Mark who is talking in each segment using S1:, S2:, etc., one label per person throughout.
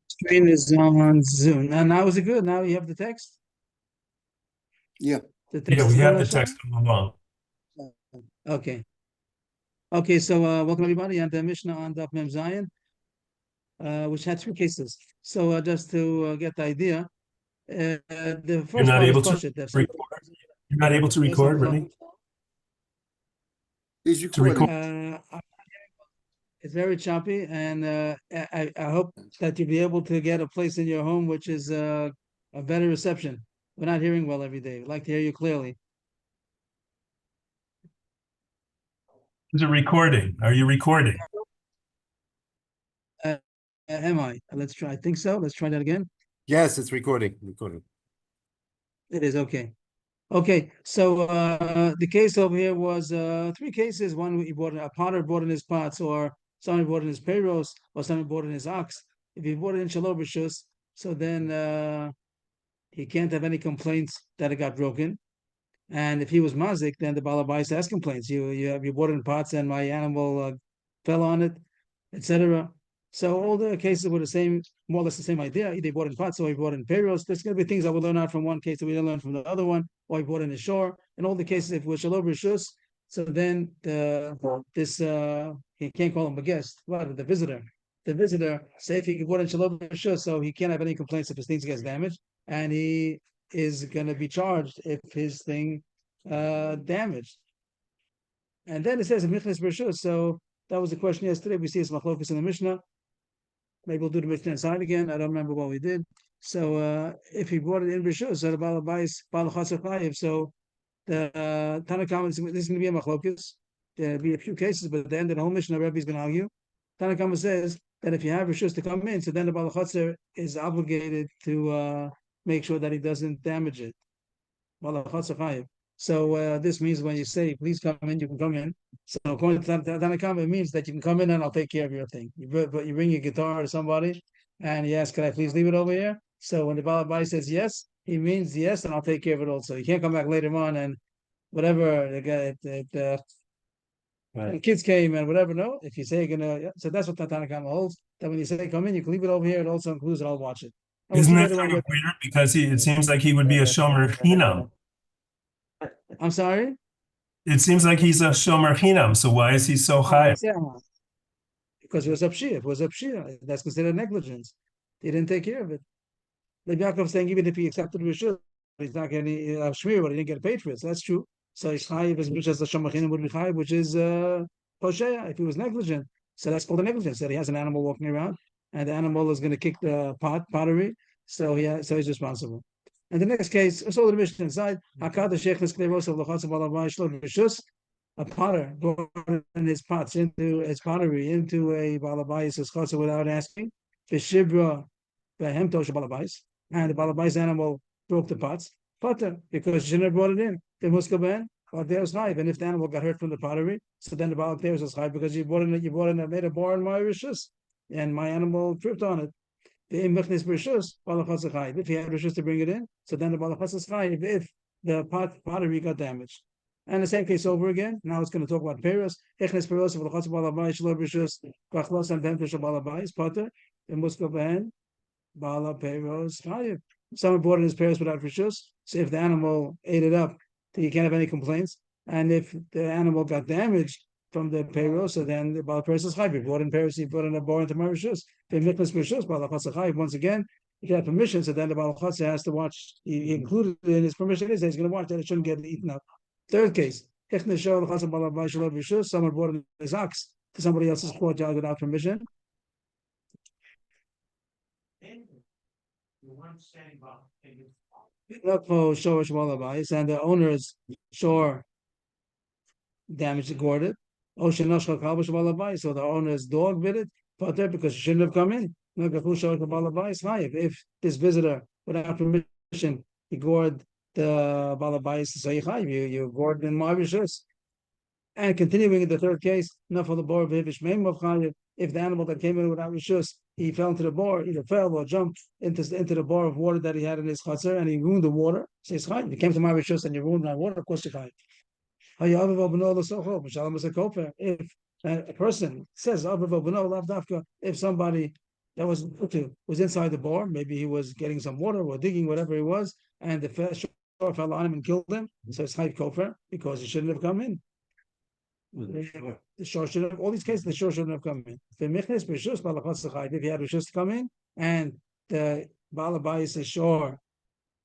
S1: Screen is on Zoom. Now is it good? Now you have the text?
S2: Yeah.
S1: The text
S3: Yeah, we
S1: is
S3: have
S1: going
S3: the
S1: to show?
S3: text to move on.
S1: Okay. Okay, so welcome everybody and the Mishnah on Daf Mem Zayin, which had three cases. So just to get the idea, the
S3: You're
S1: first
S3: not
S1: part is
S3: able to
S1: Pashut.
S3: record. You're not able to
S1: Yes, I'm
S3: record, really?
S2: He's
S3: To
S2: recording.
S3: record.
S1: It's very choppy, and I hope that you'll be able to get a place in your home which is a better reception. We're not hearing well every day. We'd like to hear you clearly.
S3: Is it recording? Are you recording?
S1: Am I? Let's try. I think so. Let's try that again.
S2: Yes, it's recording. Recording.
S1: It is okay. Okay, so the case over here was three cases. One, he bought a potter bought in his pots, or somebody bought in his payros, or somebody bought in his ox. If he bought it in shalom b'shus, so then he can't have any complaints that it got broken. And if he was mazik, then the balabais has complaints. You bought it in pots, and my animal fell on it, etc. So all the cases were the same, more or less the same idea. Either he bought in pots or he bought in payros. There's going to be things that we learn out from one case that we didn't learn from the other one, or he bought in the shore. In all the cases, if it was shalom rishus, so then he can't call him a guest. What, the visitor? The visitor, say if he bought in shalom rishus, so he can't have any complaints if his things gets damaged, and he is going to be charged if his thing damaged. And then it says in Michnas Bereshus. So that was the question yesterday. We see it's machlokus in the Mishnah. Maybe we'll do the Mishnah inside again. I don't remember what we did. So if he brought it in Bereshus, so the Balabais Balachatzer Chayiv. So the Tanna Kamma, this is going to be a machlokus. There'll be a few cases, but at the end of the whole Mishnah, Rebbe is going to argue. Tanna Kamma says that if you have Bereshus to come in, so then the Balachatzer is obligated to make sure that he doesn't damage it. Balachatzer Chayiv. So this means when you say, please come in, you can come in. So according to Tanna Kamma, it means that you can come in and I'll take care of your thing. But you bring your guitar to somebody and you ask, can I please leave it over here? So when the Balabai says yes, he means yes, and I'll take care of it also. You can't come back later on and whatever, the kids came and whatever, no. If you say you're going to, so that's what Tanna Kamma holds, that when you say come in, you can leave it over here. It also includes it, I'll watch it.
S3: Isn't that kind of weird? Because it seems like he would be a shomer chinam.
S1: I'm sorry?
S3: It seems like he's a shomer chinam. So why is he so high?
S1: Yeah. Because it was a pshia. It was a pshia. That's considered negligence. He didn't take care of it. Like Yaakov's saying, even if he accepted rishus, he's not getting a shmir, but he didn't get paid for it. So that's true. So he's chayiv as much as the shomachin would be chayiv, which is posheya if he was negligent. So that's called a negligence. That he has an animal walking around, and the animal is going to kick the pottery. So he's responsible. And the next case, so the Mishnah inside, Hakad Sheikh Skleros of Lachatz Balabay Shlom Rishus, a potter brought in his pots into his pottery into a balabais chotzer without asking. V'shibra behemto shabalabais, and the balabais animal broke the pots. Potter, because she shouldn't have brought it in. The muskaben or there's chayv, and if the animal got hurt from the pottery, so then the balabais is chayv because you brought in and made a bar in my rishus, and my animal tripped on it. If he had rishus to bring it in, so then the balachas is chayiv if the pottery got damaged. And the same case over again. Now it's going to talk about peros. Echnes peros of lachatz balabay shlo rishus bachlos and ben fish balabay is potter. It must go ben bala peros chayiv. Someone bought in his peros without rishus. So if the animal ate it up, then you can't have any complaints. And if the animal got damaged from the peros, so then the bala peros is chayiv. He bought in peros, he bought in a bar into my rishus. Once again, he got permission, so then the balachatzer has to watch. He included in his permission is that he's going to watch that it shouldn't get eaten up. Third case, someone brought in his ox to somebody else's courtyard without permission. And the owner's shore damaged, gored it. So the owner's dog bit it, because she shouldn't have come in. If this visitor, without permission, he gored the balabais, so you gored in my rishus. And continuing in the third case, if the animal that came in without rishus, he fell into the bar, either fell or jumped into the bar of water that he had in his chatzar, and he ruined the water. So he's chayiv. You came to my rishus and you ruined my water, of course you're chayiv. If a person says, if somebody that was inside the bar. Maybe he was getting some water or digging, whatever it was, and the shore fell on him and killed him. So it's Chayiv Kofar because he shouldn't have come in. The shore should have, all these cases, the shore shouldn't have come in. If he had Rishus to come in, and the Baal Habayis shore,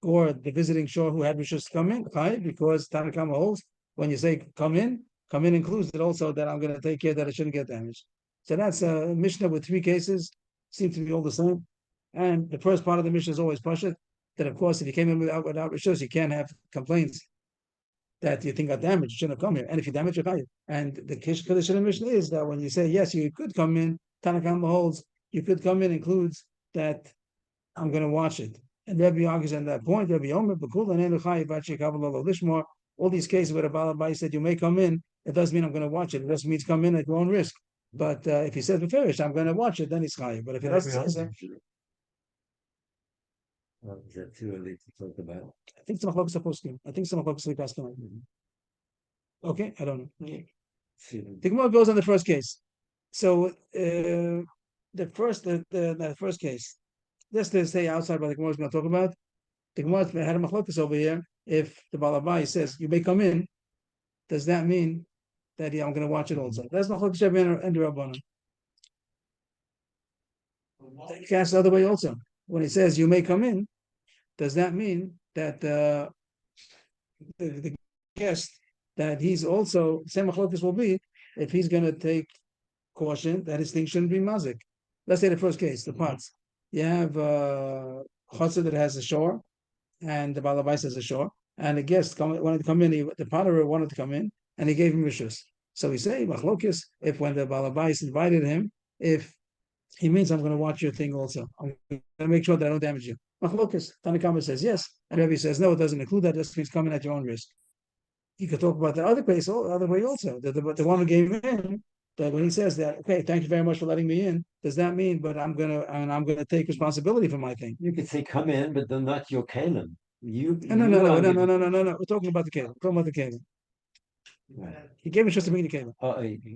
S1: or the visiting shore who had Rishus to come in, because Tanna Kamma holds, when you say come in includes it also that I'm going to take care that it shouldn't get damaged. So that's a Mishnah with three cases, seem to be all the same. And the first part of the Mishnah is always Pashut, that of course, if you came in without Rishus, you can't have complaints that you think got damaged, you shouldn't have come here. And if you damage your chayiv. And the Kiddush in the Mishnah is that when you say, yes, you could come in, Tanna Kamma holds, you could come in includes that I'm going to watch it. And Rebbe argues on that point, Rebbe Omer, all these cases where the Baal Habayis said you may come in, it doesn't mean I'm going to watch it. It just means come in at your own risk. But if he says beferish, I'm going to watch it, then he's chayiv. But if he doesn't say so,
S2: Is that too early to talk about?
S1: I think it's a machlokes poskim. I think it's a machlokes passed on. Okay, I don't know. The Gemara goes on the first case. So the first case, just to stay outside what the Gemara is going to talk about. The Gemara had a machlokes over here. If the Baal Habayis says you may come in, does that mean that I'm going to watch it also? That's machlokes Rebbe and the Rabbanan. You can ask the other way also. When he says you may come in, does that mean that the guest that he's also same machlokes will be if he's going to take caution that his thing shouldn't be mazik? Let's say the first case, the pots. You have chotzer that has a shore, and the Baal Habayis has a shore, and the guest wanted to come in. The potter wanted to come in, and he gave him rishus. So we say machlokes if when the Baal Habayis invited him, if he means I'm going to watch your thing also. I'm going to make sure that I don't damage you. Machlokes. Tanna Kamma says yes, and Rebbe says no. It doesn't include that. It just means coming at your own risk. You could talk about the other case, other way also. The one who gave in, that when he says that, okay, thank you very much for letting me in. Does that mean, but I'm gonna take responsibility for my thing?
S4: You could say come in, but then not your kalim.
S1: No. We're talking about the kalim. We're talking about the kalim.
S4: Right.
S1: He gave us just to bring the kalim.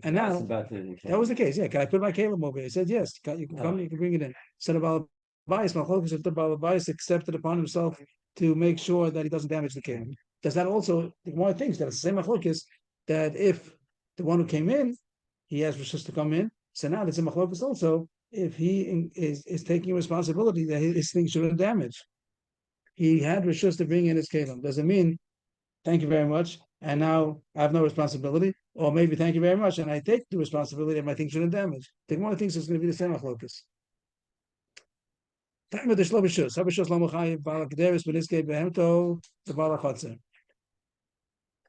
S1: And now
S4: about
S1: that was the case. Yeah, can I put my kalim over here? He said yes. You can come. You can bring it in. Said about bias. Machlokes if the Baal Habayis accepted upon himself to make sure that he doesn't damage the kalim. Does that also? The Gemara thinks that it's the same machlokes that if the one who came in, he has rishus to come in. So now it's a machlokes also if he is taking responsibility that his thing shouldn't damage. He had rishus to bring in his kalim. Does it mean thank you very much, and now I have no responsibility, or maybe thank you very much, and I take the responsibility that my thing shouldn't damage? The Gemara thinks it's going to be the same machlokes. Time of the shlo b'shus. Habishus lo mechayiv ba'al kederis b'niskei behemto the ba'al chotzer.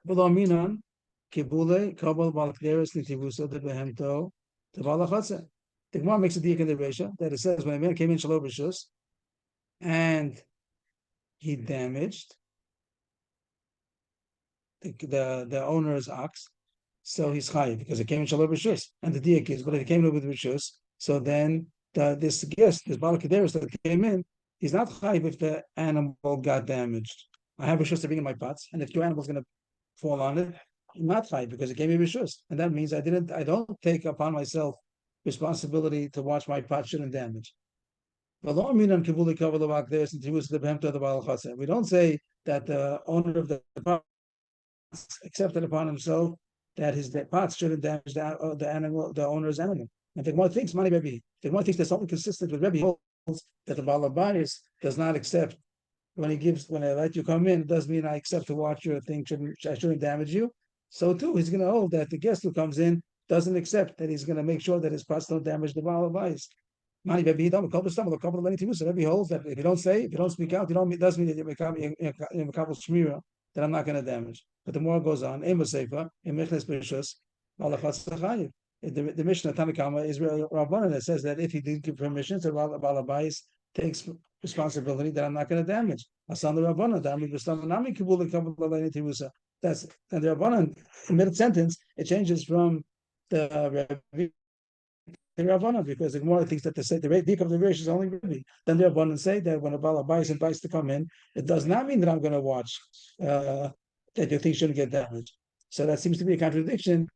S1: V'lo minan kibule kabel ba'al kederis nitivusa de behemto the ba'al chotzer. The Gemara makes a diak in the Reisha that it says when a man came in shlo b'shus and he damaged the owner's ox, so he's chayiv because it came in shlo b'shus, and the diak is, but if it came in with rishus, so then this guest, this Baal Kederis that came in, he's not chayiv if the animal got damaged. I have rishus to bring in my pots, and if your animal's going to fall on it, I'm not chayiv because it gave me rishus, and that means I don't take upon myself responsibility to watch my pot shouldn't damage. We don't say that the owner of the pot accepted upon himself that his pots shouldn't damage the animal, the owner's animal. And the Gemara thinks, Mani Rebbe, the Gemara thinks there's something consistent with Rebbe holds that the Baal Habayis does not accept when I let you come in, it does mean I accept to watch your thing, I shouldn't damage you. So too, he's going to hold that the guest who comes in doesn't accept that he's going to make sure that his pots don't damage the Baal Habayis. Mani Rebbe, he don't couple stomach, a couple of many things. Rebbe holds that if you don't speak out, it doesn't mean that you're a couple shmira that I'm not going to damage. But the more goes on, Ema Seifa, Emichles Berishus, Malachatz Chayiv. The Mishnah Tanna Kamma is Rabbanan that says that if he didn't give permission, so Baal Habayis takes responsibility that I'm not going to damage. Asan the Rabbanan, that's and the Rabbanan in mid sentence it changes from the Rabbanan because the Gemara thinks that the rate of the Reish is only Rebbe. Then the Rabbanan say that when a Baal Habayis invites to come in, it does not mean that I'm going to watch that your thing shouldn't get damaged. So that seems to be a contradiction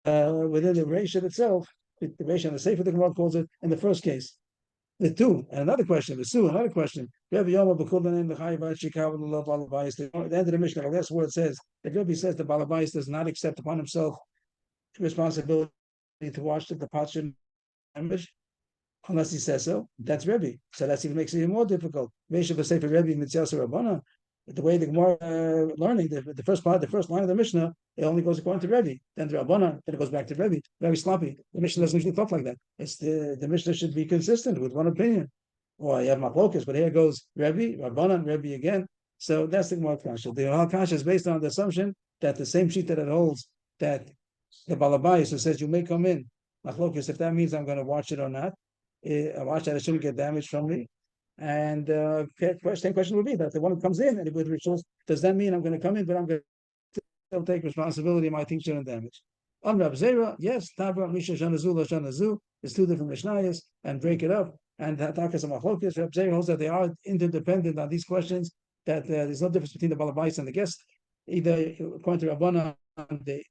S1: within the Reish itself. The Reish and the Sefer the Gemara calls it in the first case The two, and another question, the two, another question. Rabbi Yoma B'Kuldanim L'Chayiv Shikav L'Lo Balabais. The end of the Mishnah, the last word says that Rabbi says the Balabais does not accept upon himself the responsibility to wash the Patshin damage unless he says so. That's Rabbi. So that even makes it even more difficult. Meshav Sefer Rabbi Mitzvah Rabbana. The way the Gemara learning the first part, the first line of the Mishnah, it only goes according to Rebbe. Then the Rabbana, then it goes back to Rebbe. Very sloppy. The Mishnah doesn't usually talk like that. It's the Mishnah should be consistent with one opinion. Or you have Machlokas, but here goes Rebbe, Rabbana, and Rebbe again. So that's the Gemara Kasha. The Gemara Kasha is based on the assumption that the same sheet that it holds that the Balabais who says you may come in Machlokas, if that means I'm going to watch it or not, I watch that it shouldn't get damaged from me. And same question would be that the one who comes in and with rituals, does that mean I'm going to come in, but I'm going to still take responsibility? My things shouldn't damage. On Rab Zera, yes, Tabra Misha Shanazu Shanazu is two different Mishnayos and break it up. And Takas Machlokes, Rab Zera holds that they are interdependent on these questions. That there's no difference between the Balabais and the guest. Either according to Rabbana,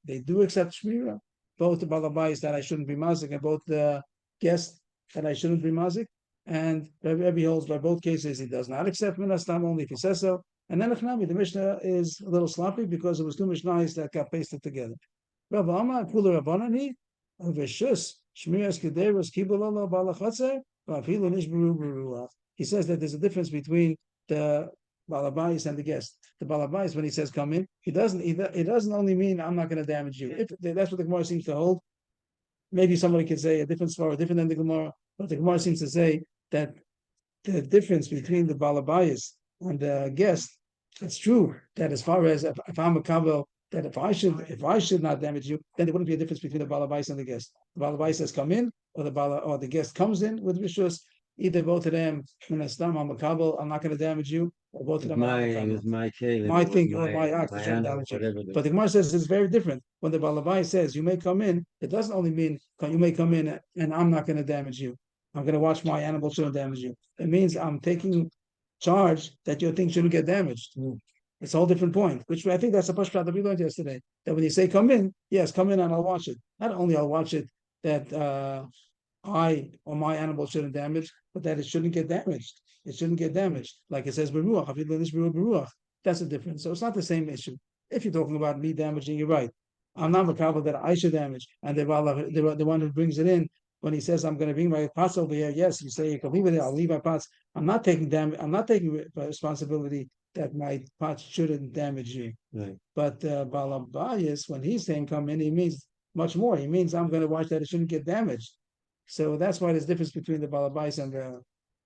S1: they do accept Shmira. Both the Balabais that I shouldn't be mazik, and both the guests that I shouldn't be mazik. And Rebbe holds by both cases he does not accept minastam, only if he says so. And then the Mishnah is a little sloppy because it was two Mishnahs that got pasted together. Bava Kamma kula Rabbanani v'shus shmiras kederos kibalala balachatzer v'afilu nishberu beruach. He says that there's a difference between the balabais and the guest. The balabais, when he says come in, it doesn't only mean I'm not going to damage you. If that's what the Gemara seems to hold. Maybe somebody could say a different svara, different than the Gemara, but the Gemara seems to say that the difference between the balabayas and the guest, it's true that as far as if I'm a kabel, that if I should not damage you, then there wouldn't be a difference between the balabayas and the guest. The balabayas says come in, or the guest comes in with rishus. Either both of them, I'm a kabel, I'm not going to damage you, or both of them.
S4: My
S1: thing or my act is trying to damage you. But the Gemara says it's very different. When the balabai says you may come in, it doesn't only mean you may come in and I'm not going to damage you. I'm going to watch my animal shouldn't damage you. It means I'm taking charge that your thing shouldn't get damaged. It's a whole different point, which I think that's a pashkat that we learned yesterday. That when you say come in, yes, come in and I'll watch it. Not only I'll watch it that I or my animal shouldn't damage, but that it shouldn't get damaged. It shouldn't get damaged. Like it says, beruach. That's a difference. So it's not the same issue. If you're talking about me damaging, you're right. I'm not makabel that I should damage. And the one who brings it in, when he says, I'm going to bring my pots over here, yes, you say you can leave it there, I'll leave my pots. I'm not taking responsibility that my pots shouldn't damage you.
S4: Right.
S1: But Balabayas, when he's saying come in, he means much more. He means I'm going to watch that it shouldn't get damaged. So that's why there's difference between the Balabais and the,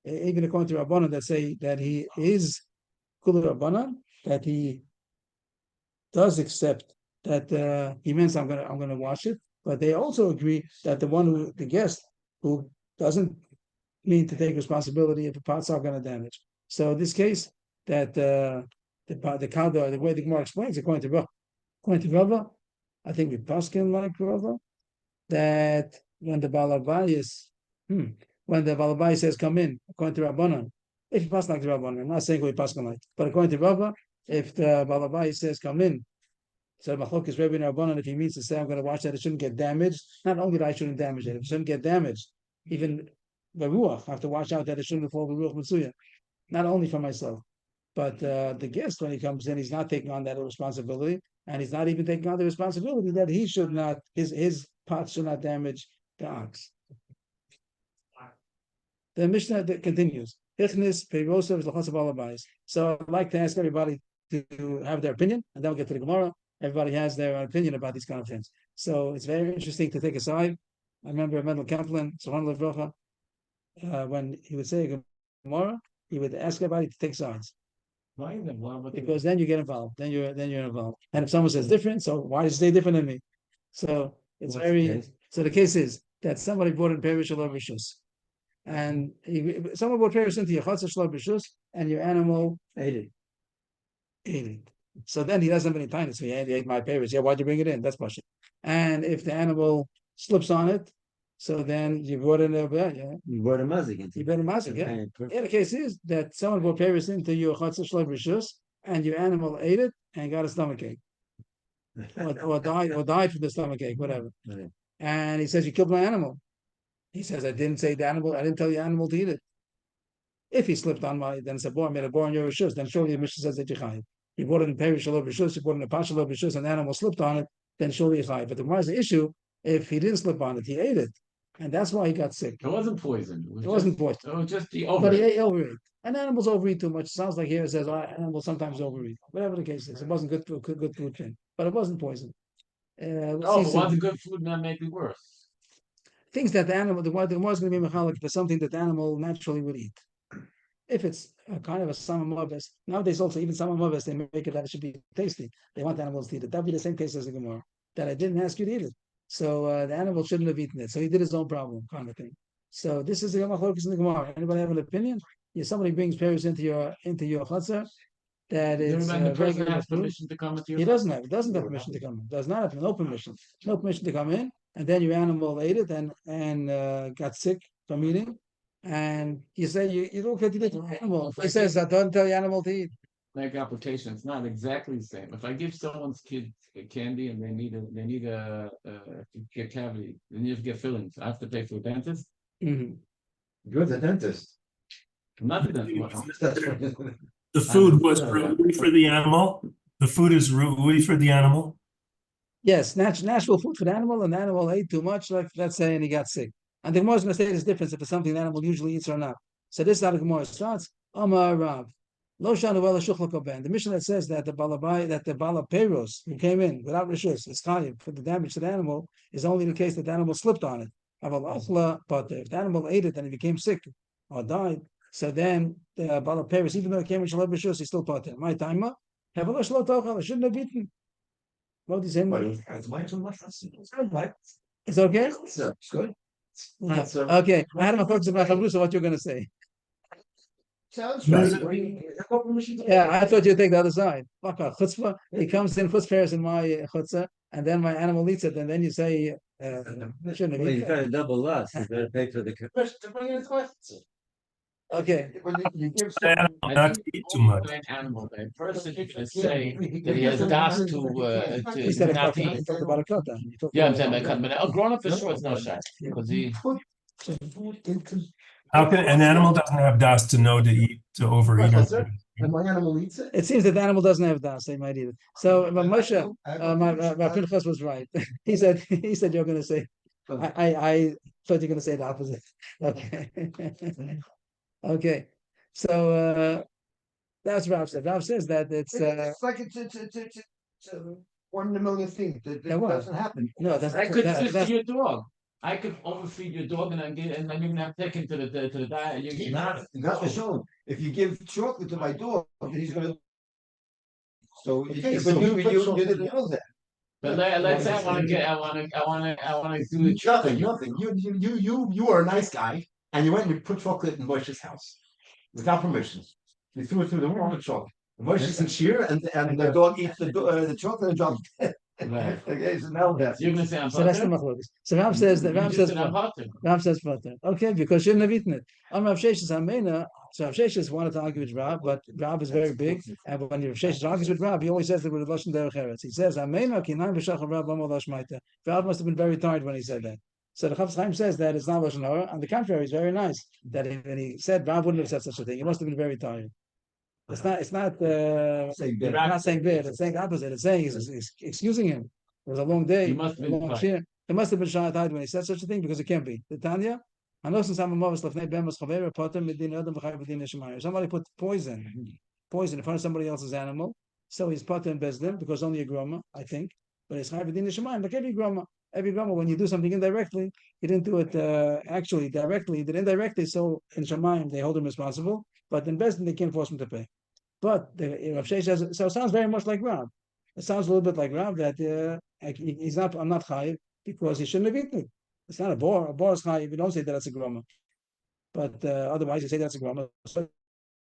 S1: even according to Rabbanan that say that he is Kul Rabbanan, that he does accept that he means I'm gonna watch it, but they also agree that the guest who doesn't mean to take responsibility if the pots are going to damage. So in this case, that the way the Gemara explains, according to Rava, I think we paskin like Rava, that when the Balabayas says come in, according to Rabbanan, if you pass like the Rabbanan, I'm not saying we paskin like, but according to Rava, if the Balabayas says come in, so Machlok is Rebbe and Rabbanan, if he means to say I'm going to watch that it shouldn't get damaged, not only that I shouldn't damage it, if it shouldn't get damaged, even the Ruach, I have to watch out that it shouldn't fall with Ruach Mitsuya, not only for myself, but the guest, when he comes in, he's not taking on that responsibility, and he's not even taking on the responsibility that he should not, his pots should not damage the ox. The Mishnah continues. So I'd like to ask everybody to have their opinion, and then we'll get to the Gemara. Everybody has their opinion about these kind of things. So it's very interesting to take a side. I remember Mendel Kaplan, when he would say a Gemara, he would ask everybody to take sides. Because then you get involved. Then you're involved. And if someone says different, so why does it say different than me? So it's so the case is that somebody brought in Perish Shalom Rishus. And someone brought Perish into your Chatzah Shalom Rishus, and your animal ate it. So then he doesn't have any time. So he ate my Perish. Yeah, why'd you bring it in? That's question. And if the animal slips on it, so then you brought in
S4: You brought a mazik into
S1: you better mazik, yeah. Yeah, the case is that someone brought Paris into your chatzah shloim rishus, and your animal ate it and got a stomachache, or died from the stomachache, whatever.
S4: Right.
S1: And he says you killed my animal. He says, I didn't tell the animal to eat it. If he slipped on then it's a boy, made a boy on your rishus, then surely the Mishnah says that you're chayiv. You bought it in perish of rishus, you bought it in a partial of rishus, and the animal slipped on it, then surely you're chayiv. But the Gemara is the issue, if he didn't slip on it, he ate it. And that's why he got sick.
S5: It wasn't poison.
S1: It wasn't poison.
S5: It was just the
S1: But he ate overeat. And animals overeat too much. Sounds like here it says animals sometimes overeat. Whatever the case is, it wasn't good food chain, but it wasn't poison.
S5: No, if it wasn't good food, that made it worse.
S1: Things that the animal, the one is going to be mechalik for something that the animal naturally would eat. If it's a kind of a samamavis, nowadays also even samamavis, they make it that it should be tasty. They want animals to eat it. That'd be the same case as the Gemara, that I didn't ask you to eat it. So the animal shouldn't have eaten it. So he did his own problem, kind of thing. So this is the machlokes in the Gemara. Anybody have an opinion? If somebody brings pears into your chutzah, that is
S5: The
S1: very
S5: person
S1: good
S5: has
S1: food.
S5: permission to come into your
S1: He doesn't have permission to come in. Does not have no permission to come in. And then your animal ate it and got sick from eating. And you say you don't get to eat the animal. He says that don't tell your animal to eat.
S5: Like application, it's not exactly the same. If I give someone's kid candy and they need a cavity, they need to get fillings, I have to pay for a dentist.
S1: Mm-hmm.
S4: You're the dentist.
S5: I'm not the dentist.
S3: The food was rui for the animal. The food is rui for the animal.
S1: Yes, natural food for the animal, and the animal ate too much, like let's say, and he got sick. And the Gemara is going to say this difference if it's something the animal usually eats or not. So this is how the Gemara starts. Amar Rav. Lo shanu ela shuchla koben. The mission that says that the bala peros who came in without rishus is chayiv for the damage to the animal is only in the case that the animal slipped on it. If the animal ate it and he became sick or died, so then the bala peros, even though it came in shalom rishus, he's still potter. My timer, have a shlo tochal. Shouldn't have eaten. What is him? It's okay.
S4: It's good.
S1: Okay, I had my focus about Chavrusa, what you're going to say.
S4: Sounds
S3: Does
S4: right.
S1: Yeah, I thought you'd take the other side. Chutzpah, he comes in, puts pears in my chutzpah, and then my animal eats it, and then you say, shouldn't have
S4: Well, you
S1: eaten
S4: got
S1: it.
S4: a double loss. You better pay for the.
S1: Okay.
S4: When you give
S3: Animal not to eat too much.
S5: An animal, a person can say that he has das
S1: He said a
S5: not
S1: katan.
S5: to
S1: He
S5: eat.
S1: talked about a katan. He talked
S5: Yeah, I'm
S1: about
S5: saying
S1: a
S5: that cut, but a grown up for sure it's no shot because he.
S3: How can an animal doesn't have das to know to eat to overeat?
S4: And my animal eats it.
S1: It seems that the animal doesn't have das, they might eat it. So Moshe, my Pinchas was right. He said you're going to say, I thought you're going to say the opposite. Okay. Okay. So that's what Rav said. Rav says that it's
S4: It's like it's one in a million things. That doesn't happen.
S1: no, that's
S5: I could
S1: that's
S5: feed your dog. I could overfeed your dog and then you're gonna have to take him to the diet. You're
S4: Not for sure. If you give chocolate to my dog, he's gonna. So you didn't know that.
S5: But let's say I want to do the chocolate.
S4: Nothing. You are a nice guy, and you went and you put chocolate in Moshe's house without permission. You threw it through the wall with chocolate. Moshe isn't sheer, and the dog eats the chocolate and drops dead.
S5: Right.
S4: Okay, so now that.
S5: You're gonna say I'm
S1: so that's the
S5: butter?
S1: machlokes. So Rav says that
S5: You just said I'm butter.
S1: Rav says butter. Okay, because you shouldn't have eaten it. Rav Sheshes Hamena. So Rav Sheshes wanted to argue with Rav, but Rav is very big, and when Rav Sheshes argues with Rav, he always says that with Lashon Derech Eretz. He says Hamena Kinan B'Shachar Rav Lamo Lashmaita. Rav must have been very tired when he said that. So the Chafetz Chaim says that it's not Lashon Hara. On the contrary, it's very nice that when he said Rav wouldn't have said such a thing. He must have been very tired. It's not not saying bad. It's saying the opposite. It's saying he's excusing him. It was a long day.
S5: He must have been
S1: a long
S5: tired.
S1: shir. It must have been shy tired when he said such a thing because it can't be. The Tanya. Somebody put poison in front of somebody else's animal, so he's potter in bezdin because only a groma, I think. But it's chayv b'din shemayim. Like every groma, when you do something indirectly, you didn't do it actually directly. You did indirectly, so in shemayim they hold him responsible. But in bezdin they can't force him to pay. But Rav Sheish says so. It sounds very much like Rav. It sounds a little bit like Rav that he's not. I'm not chayiv because he shouldn't have eaten it. It's not a boar. A boar is chayiv. You don't say that that's a groma. But otherwise, you say that's a groma. So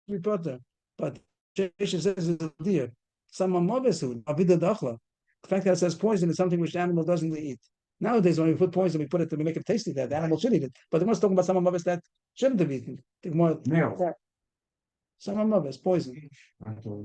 S1: we put there. But Sheish says it's a deer. Some amovesu avida dachla. The fact that it says poison is something which the animal doesn't eat. Nowadays, when we put poison, we put it to make it tasty. That the animal should eat it. But the one's talking about some amoves that shouldn't have eaten.
S4: No.
S1: Some amoves poison.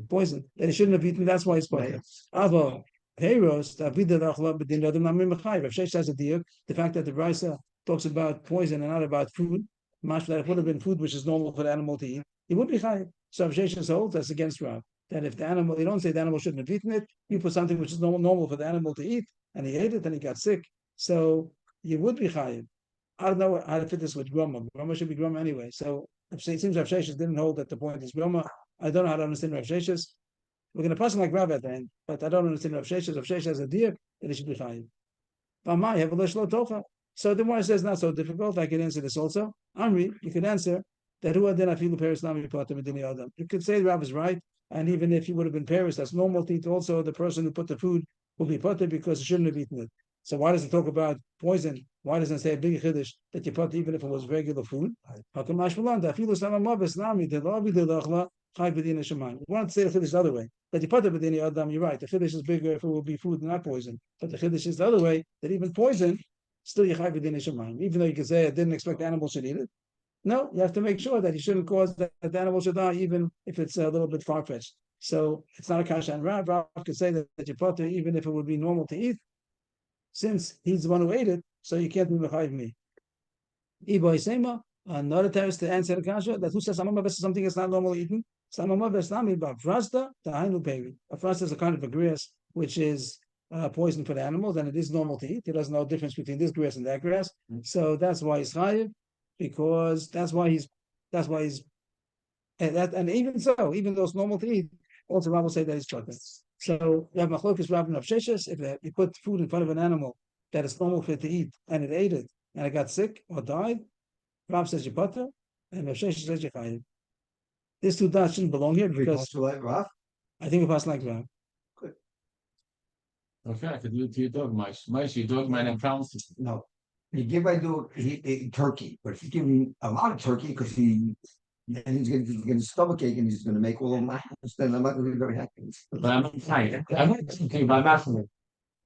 S1: Poison that he shouldn't have eaten. That's why it's poison. Avo Heros, Avida Dachla, but in Adam Namim Machai. Rav Sheish says a deer. The fact that the Brisa talks about poison and not about food. Mashma that it would have been food which is normal for the animal to eat. He would be chayiv. So Rav Sheshes holds that's against Rav. That if the animal, you don't say the animal shouldn't have eaten it, you put something which is normal for the animal to eat, and he ate it and he got sick. So you would be chayiv. I don't know how to fit this with groma. Groma should be groma anyway. So it seems Rav Sheshes didn't hold that the point is groma. I don't know how to understand Rav Sheshes. We're going to pass him like Rav at the end, but I don't understand Rav Sheshes. Rav Sheshes has a deer that he should be chayiv. So the one says not so difficult. I can answer this also. Amri, you could answer that who then afilu Paris nami pater medini adam. You could say the Rav is right, and even if he would have been Paris, that's normal to eat. Also, the person who put the food will be pater because he shouldn't have eaten it. So why does it talk about poison? Why doesn't it say a big chiddush that you put even if it was regular food? How come mashmalan afilu sama mavis nami de lavi de lachla chai bedina shemayim? We want to say the chiddush the other way. That you pater bedini adam. You're right. The chiddush is bigger if it will be food, not poison. But the chiddush is the other way. That even poison. Still, you chai b'dinei shemayim. Even though you can say I didn't expect the animal should eat it. No, you have to make sure that you shouldn't cause that the animal should die, even if it's a little bit far fetched. So it's not a kasha and Rav. Rav could say that you put it, even if it would be normal to eat, since he's the one who ate it, so you can't be mechayiv me. Iboy sema, another terrorist to answer the kasha that who says samamav is something that's not normally eaten. Samamav is nami b'afrasta ta'ainu peri. Afrasta is a kind of a grass which is poison for the animals, and it is normal to eat. He doesn't know the difference between this grass and that grass, so that's why he's chayiv, because that's why he's, and even so, even though it's normal to eat, also Rav will say that he's chocolate. So you have machlokes Rav and Rav Sheshes. If you put food in front of an animal that is normal for it to eat, and it ate it, and it got sick or died, Rav says you butter, and Rav Sheshes says you chayiv. These two dots shouldn't belong here because I think it passed like Rav.
S5: Okay, I could do it to your dog, Mice. Mice, your dog might have pounds.
S2: No. You give my dog turkey, but if you give him a lot of turkey because he's gonna stomach ache and he's gonna make all of my house, then I'm not gonna be very happy.
S5: But I'm excited. I'm okay by massing.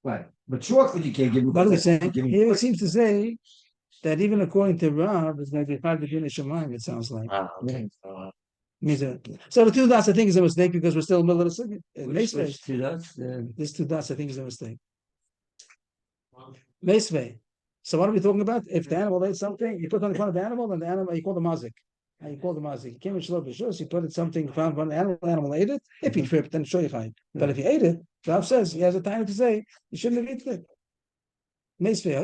S2: Right. But chocolate you can't give him.
S1: But we're saying here it seems to say that even according to Rav, it's going to be hard to finish Shemayim, it sounds like.
S5: Okay.
S1: So the two dots I think is a mistake because we're still in the middle of the second.
S2: Which two dots?
S1: These two dots I think is a mistake. Meisvei. So what are we talking about? If the animal ate something, you put it on the front of the animal, and the animal you call the mazik. You call the mazik. You came in shlo b'shus, you put it something in front of the animal ate it. If he tripped, then show you fine. But if he ate it, Rav says he has a time to say you shouldn't have eaten it. Meisvei.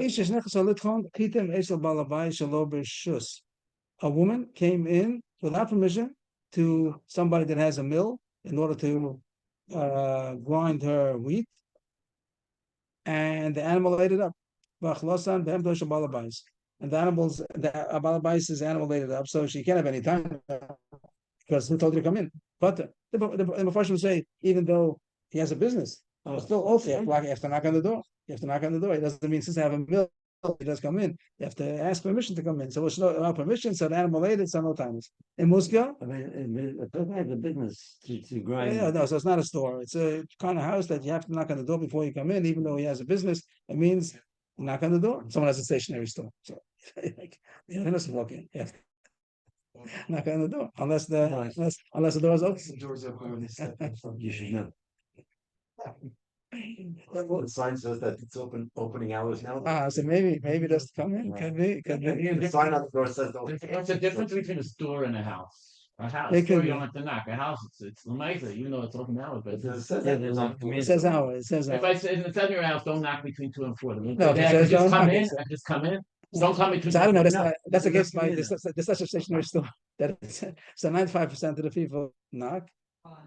S1: A woman came in without permission to somebody that has a mill in order to grind her wheat, and the animal ate it up. And the balabais' animal ate it up, so she can't have any time because who told her to come in? But the Mepharshim will say, even though he has a business, still also you have to knock on the door. You have to knock on the door. It doesn't mean since I have a mill, he does come in. You have to ask permission to come in. So it's not permission, so the animal ate it, so no times. In Musca,
S2: I mean, it doesn't have the business to grind.
S1: yeah, no, so it's not a store. It's a kind of house that you have to knock on the door before you come in, even though he has a business. It means knock on the door. Someone has a stationary store. So like, you don't have to walk in. Yeah. Knock on the door. Unless the door is open.
S4: The doors open when they step in.
S2: You should know.
S4: The sign says that it's opening hours now.
S1: So maybe just come in. Could be.
S4: The sign on the door says.
S5: There's a difference between a store and a house. A house,
S1: It
S5: store
S1: could
S5: you
S1: be.
S5: don't have to knock. A house, it's amazing, even though it's open hours. But
S1: It says hours. It says
S5: if
S1: hours.
S5: I say in the your house, don't knock between 2 and 4.
S1: No,
S5: I
S1: if it says
S5: just
S1: don't
S5: come
S1: knock,
S5: in.
S1: it's-
S5: I just come in. Don't come between.
S1: So I don't know.
S5: No.
S1: That's against my. There's such a stationary store that so 95% of the people knock,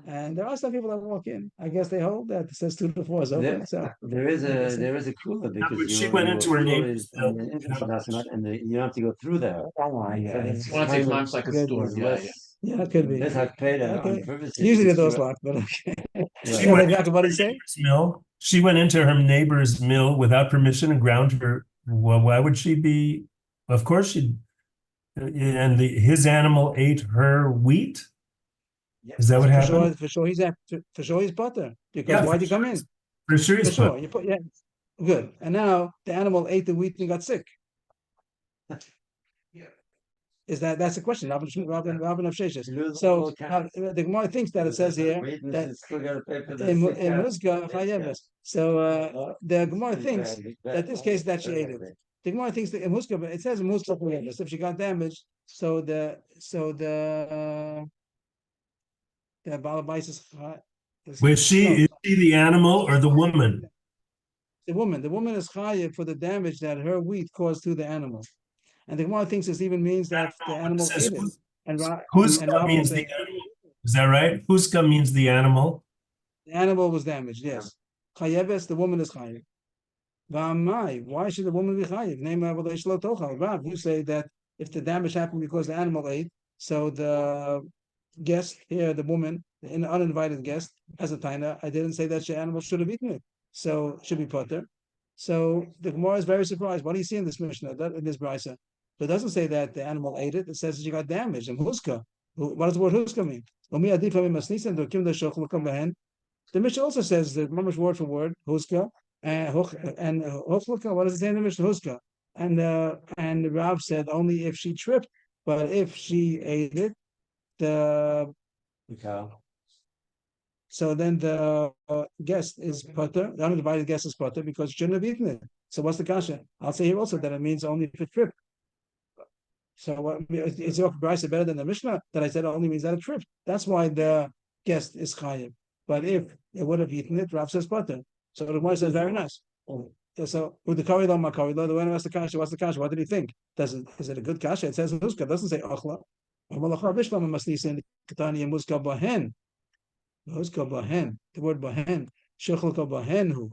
S1: and there are some people that walk in. I guess they hold that it says 2 to 4 is open. So
S2: There is a cooler because
S3: but she
S2: your
S3: went into her
S2: floor
S3: neighbor's
S2: is on the entrance, and you don't have to go through there.
S5: It's one of these times like a
S1: Good.
S5: store. Yeah, yeah.
S1: yeah, it could be.
S2: Less Hakpeda
S1: Okay.
S2: on privacy.
S1: Usually the
S2: because
S1: door's
S2: you're-
S1: locked, but okay.
S3: She
S1: Yeah,
S3: went
S1: like
S3: into
S1: what
S3: her
S1: did he say?
S3: neighbor's mill. She went into her neighbor's mill without permission and ground her. Well, why would she be? Of course she. And his animal ate her wheat. Is that what happened?
S1: For sure he's butter. Because
S3: Yeah,
S1: why'd he come in?
S3: For sure,
S1: For
S3: he's
S1: sure. You put good. And now the animal ate the wheat and got sick. That's the question. Rabban of Sheshes. So the Gemara thinks that it says here that in Muzga Chayeves. So the Gemara thinks that this case that she ate it. The Gemara thinks that in Huska, but it says in Huska, if she got damaged, so the Balabais
S3: Was she, is she the animal or the woman?
S1: The woman is chayiv for the damage that her wheat caused to the animal. And the Gemara thinks this even means that the animal
S3: It says
S1: ate it. And
S3: Huska
S1: Rav
S3: means
S1: will
S3: the
S1: say
S3: animal. Is that right? Huska means the animal.
S1: the animal was damaged, yes. Chayeves, the woman is chayiv. V'amai, why should the woman be chayiv? Name Rav, you say that if the damage happened because the animal ate, so the guest here, the woman, the uninvited guest, has a taina. I didn't say that the animal should have eaten it, so it should be potter. So the Gemara is very surprised. What do you see in this Mishnah, in this brisa? It doesn't say that the animal ate it. It says that she got damaged. And huska, what does the word huska mean? The Mishnah also says the Mamash word for word huska and huska. What does it say in the Mishnah? Huska. And Rav said only if she tripped, but if she ate it, so then the guest is potter. The uninvited guest is potter because she shouldn't have eaten it. So what's the kasha? I'll say here also that it means only if it tripped. So is your brisa better than the Mishnah that I said only means that it tripped? That's why the guest is chayiv. But if it would have eaten it, Rav says potter. So the Gemara says very nice. So with the kari lo makari lo, the one who asked the kasha, what's the kasha? What did he think? Is it a good kasha? It says nuska. It doesn't say achla. The word bahen,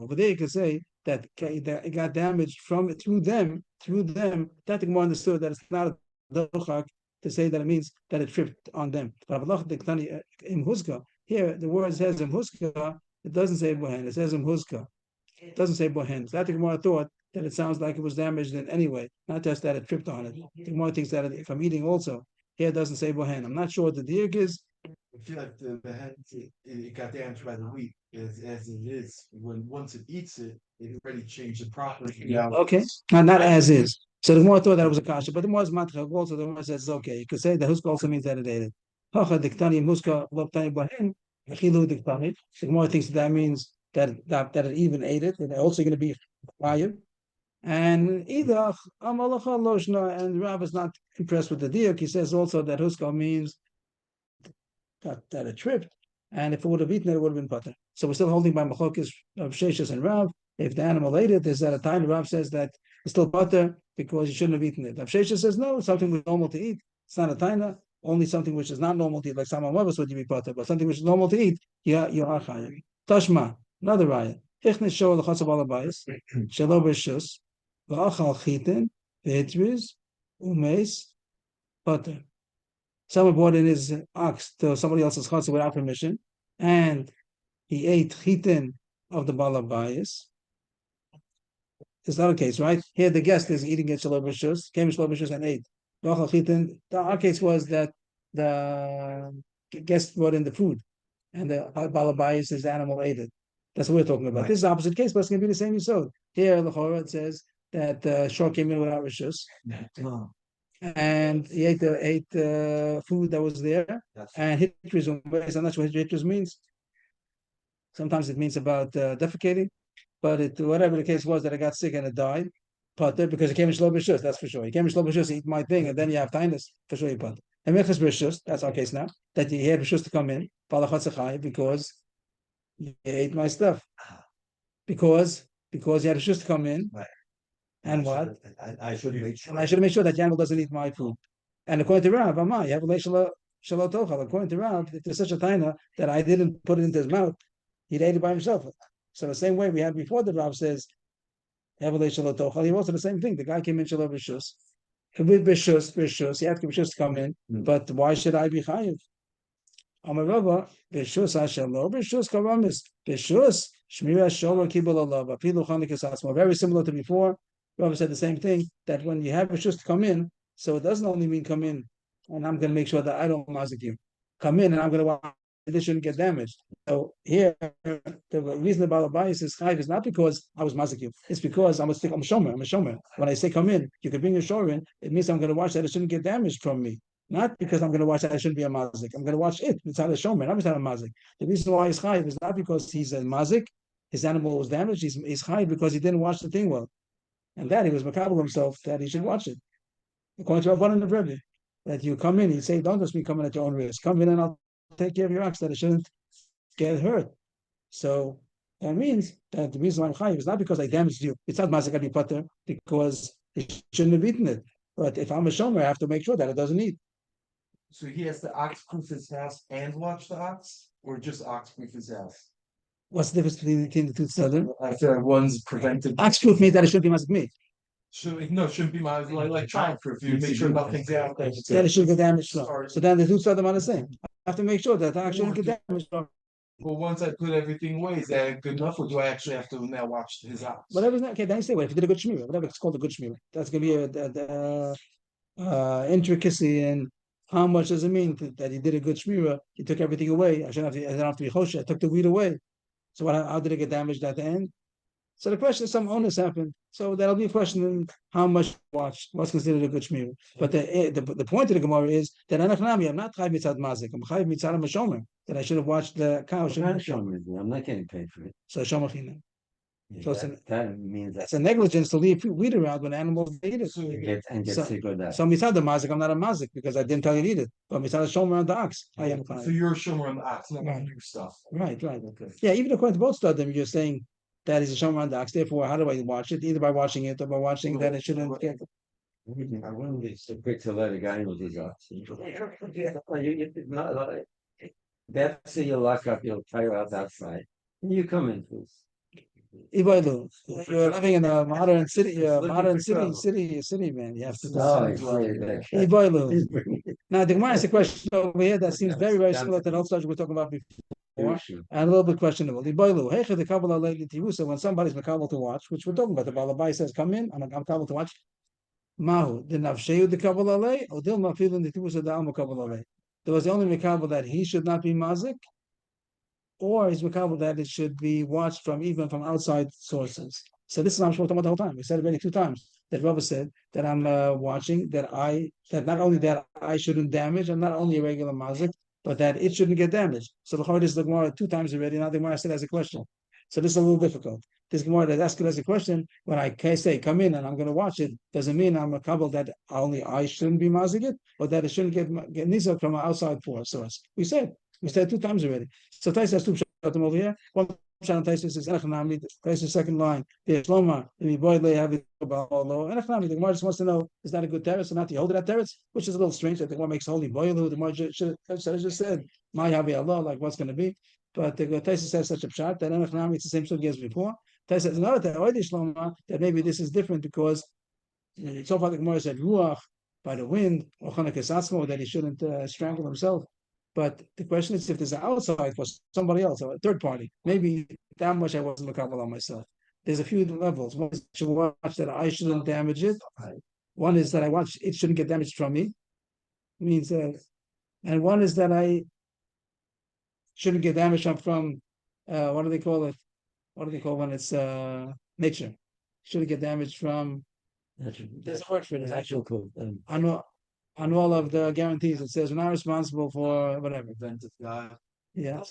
S1: over there you can say that it got damaged through them. That the Gemara understood that it's not a dochak to say that it means that it tripped on them. But in Huska, here the word says in Huska, it doesn't say bahen, it says in Huska. It doesn't say bahen. So that the Gemara thought that it sounds like it was damaged in any way, not just that it tripped on it. The Gemara thinks that if I'm eating also, here it doesn't say bahen. I'm not sure what the diak is.
S4: I feel like the head it got damaged by the wheat as it is. Once it eats it, it already changed the property.
S2: Yeah.
S1: Okay, not as is. So the Gemara thought that it was a kasha, but the Gemara is matchak also. The Gemara says it's okay. You could say that huska also means that it ate it. Hacha diktani muska lo tani bahen achilu diktani. The Gemara thinks that means that it even ate it. And also going to be fire. And idach amalacha loshna. And Rav is not impressed with the diak. He says also that huska means that it tripped, and if it would have eaten it, it would have been potter. So we're still holding by machokis of Sheshus and Rav. If the animal ate it, there's at a time Rav says that it's still potter because you shouldn't have eaten it. Rav Sheshus says no, it's something which is normal to eat. It's not a taina. Only something which is not normal to eat, like Sama Mavas would you be potter, but something which is normal to eat, you are chayav. Tashma, another raya. Ichnes show the chutz alabayis shelo b'shus v'achal chitin v'hitriz umeis potter. Someone brought in his ox to somebody else's chutzah without permission, and he ate chitin of the balabayis. It's not a case, right? Here the guest is eating it shalom b'shus, came shalom b'shus and ate. Our case was that the guest brought in the food, and the balabayis, his animal, ate it. That's what we're talking about. Right. This is the opposite case, but it's going to be the same yisod. Here, the Chorah, it says that the shor came in without rishus. And he ate the food that was there, and hitris. I'm not sure what hitris means. Sometimes it means about defecating, but whatever the case was that it got sick and it died, potter because it came in shlo b'shus. That's for sure. He came in shlo b'shus, eat my thing, and then you have tinus for sure. You potter. And mechas b'shus. That's our case now. That he had b'shus to come in because he ate my stuff. Because he had b'shus to come in. Right. And what?
S2: I should make sure.
S1: I should make sure that the animal doesn't eat my food. And according to Rav, you have a shalo tochal. According to Rav, if there's such a taina that I didn't put it into his mouth, he'd ate it by himself. So the same way we had before that Rav says, have a shalo tochal. He also the same thing. The guy came in shalo b'shus. With b'shus, he had b'shus to come in. But why should I be chayiv? Amarava b'shus hashalo b'shus karamis b'shus shmira sholo kibul alav apilu chanik esasmo. Very similar to before. Rabbi said the same thing, that when you have rishus to come in, so it doesn't only mean come in, and I'm going to make sure that I don't mazik you. Come in, and I'm going to watch this shouldn't get damaged. So here, the reason the Balabayis is chayv is not because I was mazik you. It's because I'm a shomer. When I say come in, you can bring your shor in. It means I'm going to watch that it shouldn't get damaged from me. Not because I'm going to watch that it shouldn't be a mazik. I'm going to watch it. It's not a shomer, not a mazik. The reason why he's chayv is not because he's a mazik. His animal was damaged. He's chayv because he didn't watch the thing well. and that he was makabel himself that he should watch it. According to Rabban and the Rebbe, that you come in, he'd say, don't just be coming at your own risk. Come in and I'll take care of your ox that it shouldn't get hurt. So that means that the reason why I'm chayiv is not because I damaged you. It's not mazik abi pater because he shouldn't have eaten it. But if I'm a shomer, I have to make sure that it doesn't eat.
S6: So he has to ox proof his house and watch the ox, or just ox proof his house?
S1: What's the difference between the two tzaddim?
S6: I feel like one's preventive.
S1: Ox proof means that it shouldn't be mazik me.
S6: Shouldn't be my like child proof. You make sure nothing's out there.
S1: That it shouldn't get damaged from. So then the two tzaddim are the same. I have to make sure that the ox shouldn't get damaged from.
S6: Well, once I put everything away, is that good enough, or do I actually have to now watch his ox?
S1: Whatever's not okay, then you say, well, if you did a good shmira, whatever it's called a good shmira, that's gonna be a intricacy in how much does it mean that he did a good shmira, he took everything away. I don't have to be choshe, I took the weed away. So how did it get damaged at the end? So the question is, some onus happened. So that'll be a question in how much watch, what's considered a good shmira. But the point of the Gemara is that I'm not chayiv mitzad mazik, I'm chayiv mitzad mashomer, that I should have watched the cow.
S2: I'm not getting paid for it.
S1: So shomer chinam. So
S2: that means
S1: It's a negligence to leave weed around when animals eat it.
S2: get sick with that.
S1: So mitzad the mazik, I'm not a mazik because I didn't tell you to eat it. But mitzad the shomer on the ox, I am
S6: So
S1: fine.
S6: you're a shomer on the ox, not
S1: Right.
S6: on your stuff.
S1: Right.
S6: Okay.
S1: Yeah, even according to both them, you're saying that is a shomer on the ox. Therefore, how do I watch it? Either by watching it or by watching that it shouldn't get.
S2: I wouldn't be so quick to let a guy with his ox. That's your lock up, you'll fire out outside. You come in, please.
S1: Iboilu, you're living in a modern city, city, man. You have to. Iboilu. Now the Gemara is a question over here that seems very, very similar to the whole subject we're talking about before, and a little bit questionable. Iboilu, heicha the kabbalah lately tirusa when somebody's makabel to watch, which we're talking about. The Balabai says, "Come in, I'm makabel to watch." Mahu the nafsheyu the kabbalah lay, or dil mafilin the tirusa the al makabel lay. There was the only makabel that he should not be mazik, or is makabel that it should be watched from even from outside sources. So this is what I'm talking about the whole time. We said it already 2 times. That Rava said that I'm watching that not only that I shouldn't damage, I'm not only a regular mazik, but that it shouldn't get damaged. So the Chord is the Gemara 2 times already. Now the Gemara said as a question. So this is a little difficult. This Gemara that asked it as a question, when I say come in and I'm going to watch it, doesn't mean I'm a kabel that only I shouldn't be mazik it, or that it shouldn't get nizak from an outside source. We said 2 times already. So Tais has 2 them over here. One Tais is Enechanami. Tais second line. The Shloma. The boy lay have it about Enechanami. The Gemara just wants to know is that a good teretz or not? You hold that teretz, which is a little strange. I think what makes holy boy. The Gemara should have just said my Havi Allah, like what's going to be. But the Tais says such a pshat that Enechanami it's the same story as before. Tais says another Shloma that maybe this is different because so far the Gemara said ruach by the wind or that he shouldn't strangle himself. But the question is, if there's an outside for somebody else, or a third party, maybe that much I wasn't makabel on myself. There's a few levels. One is to watch that I shouldn't damage it. One is that I watch it shouldn't get damaged from me. Means and one is that I shouldn't get damaged from what do they call it? What do they call when it's nature? Shouldn't get damaged from. There's a word for it.
S2: Actual code.
S1: On all of the guarantees, it says we're not responsible for whatever. Yeah.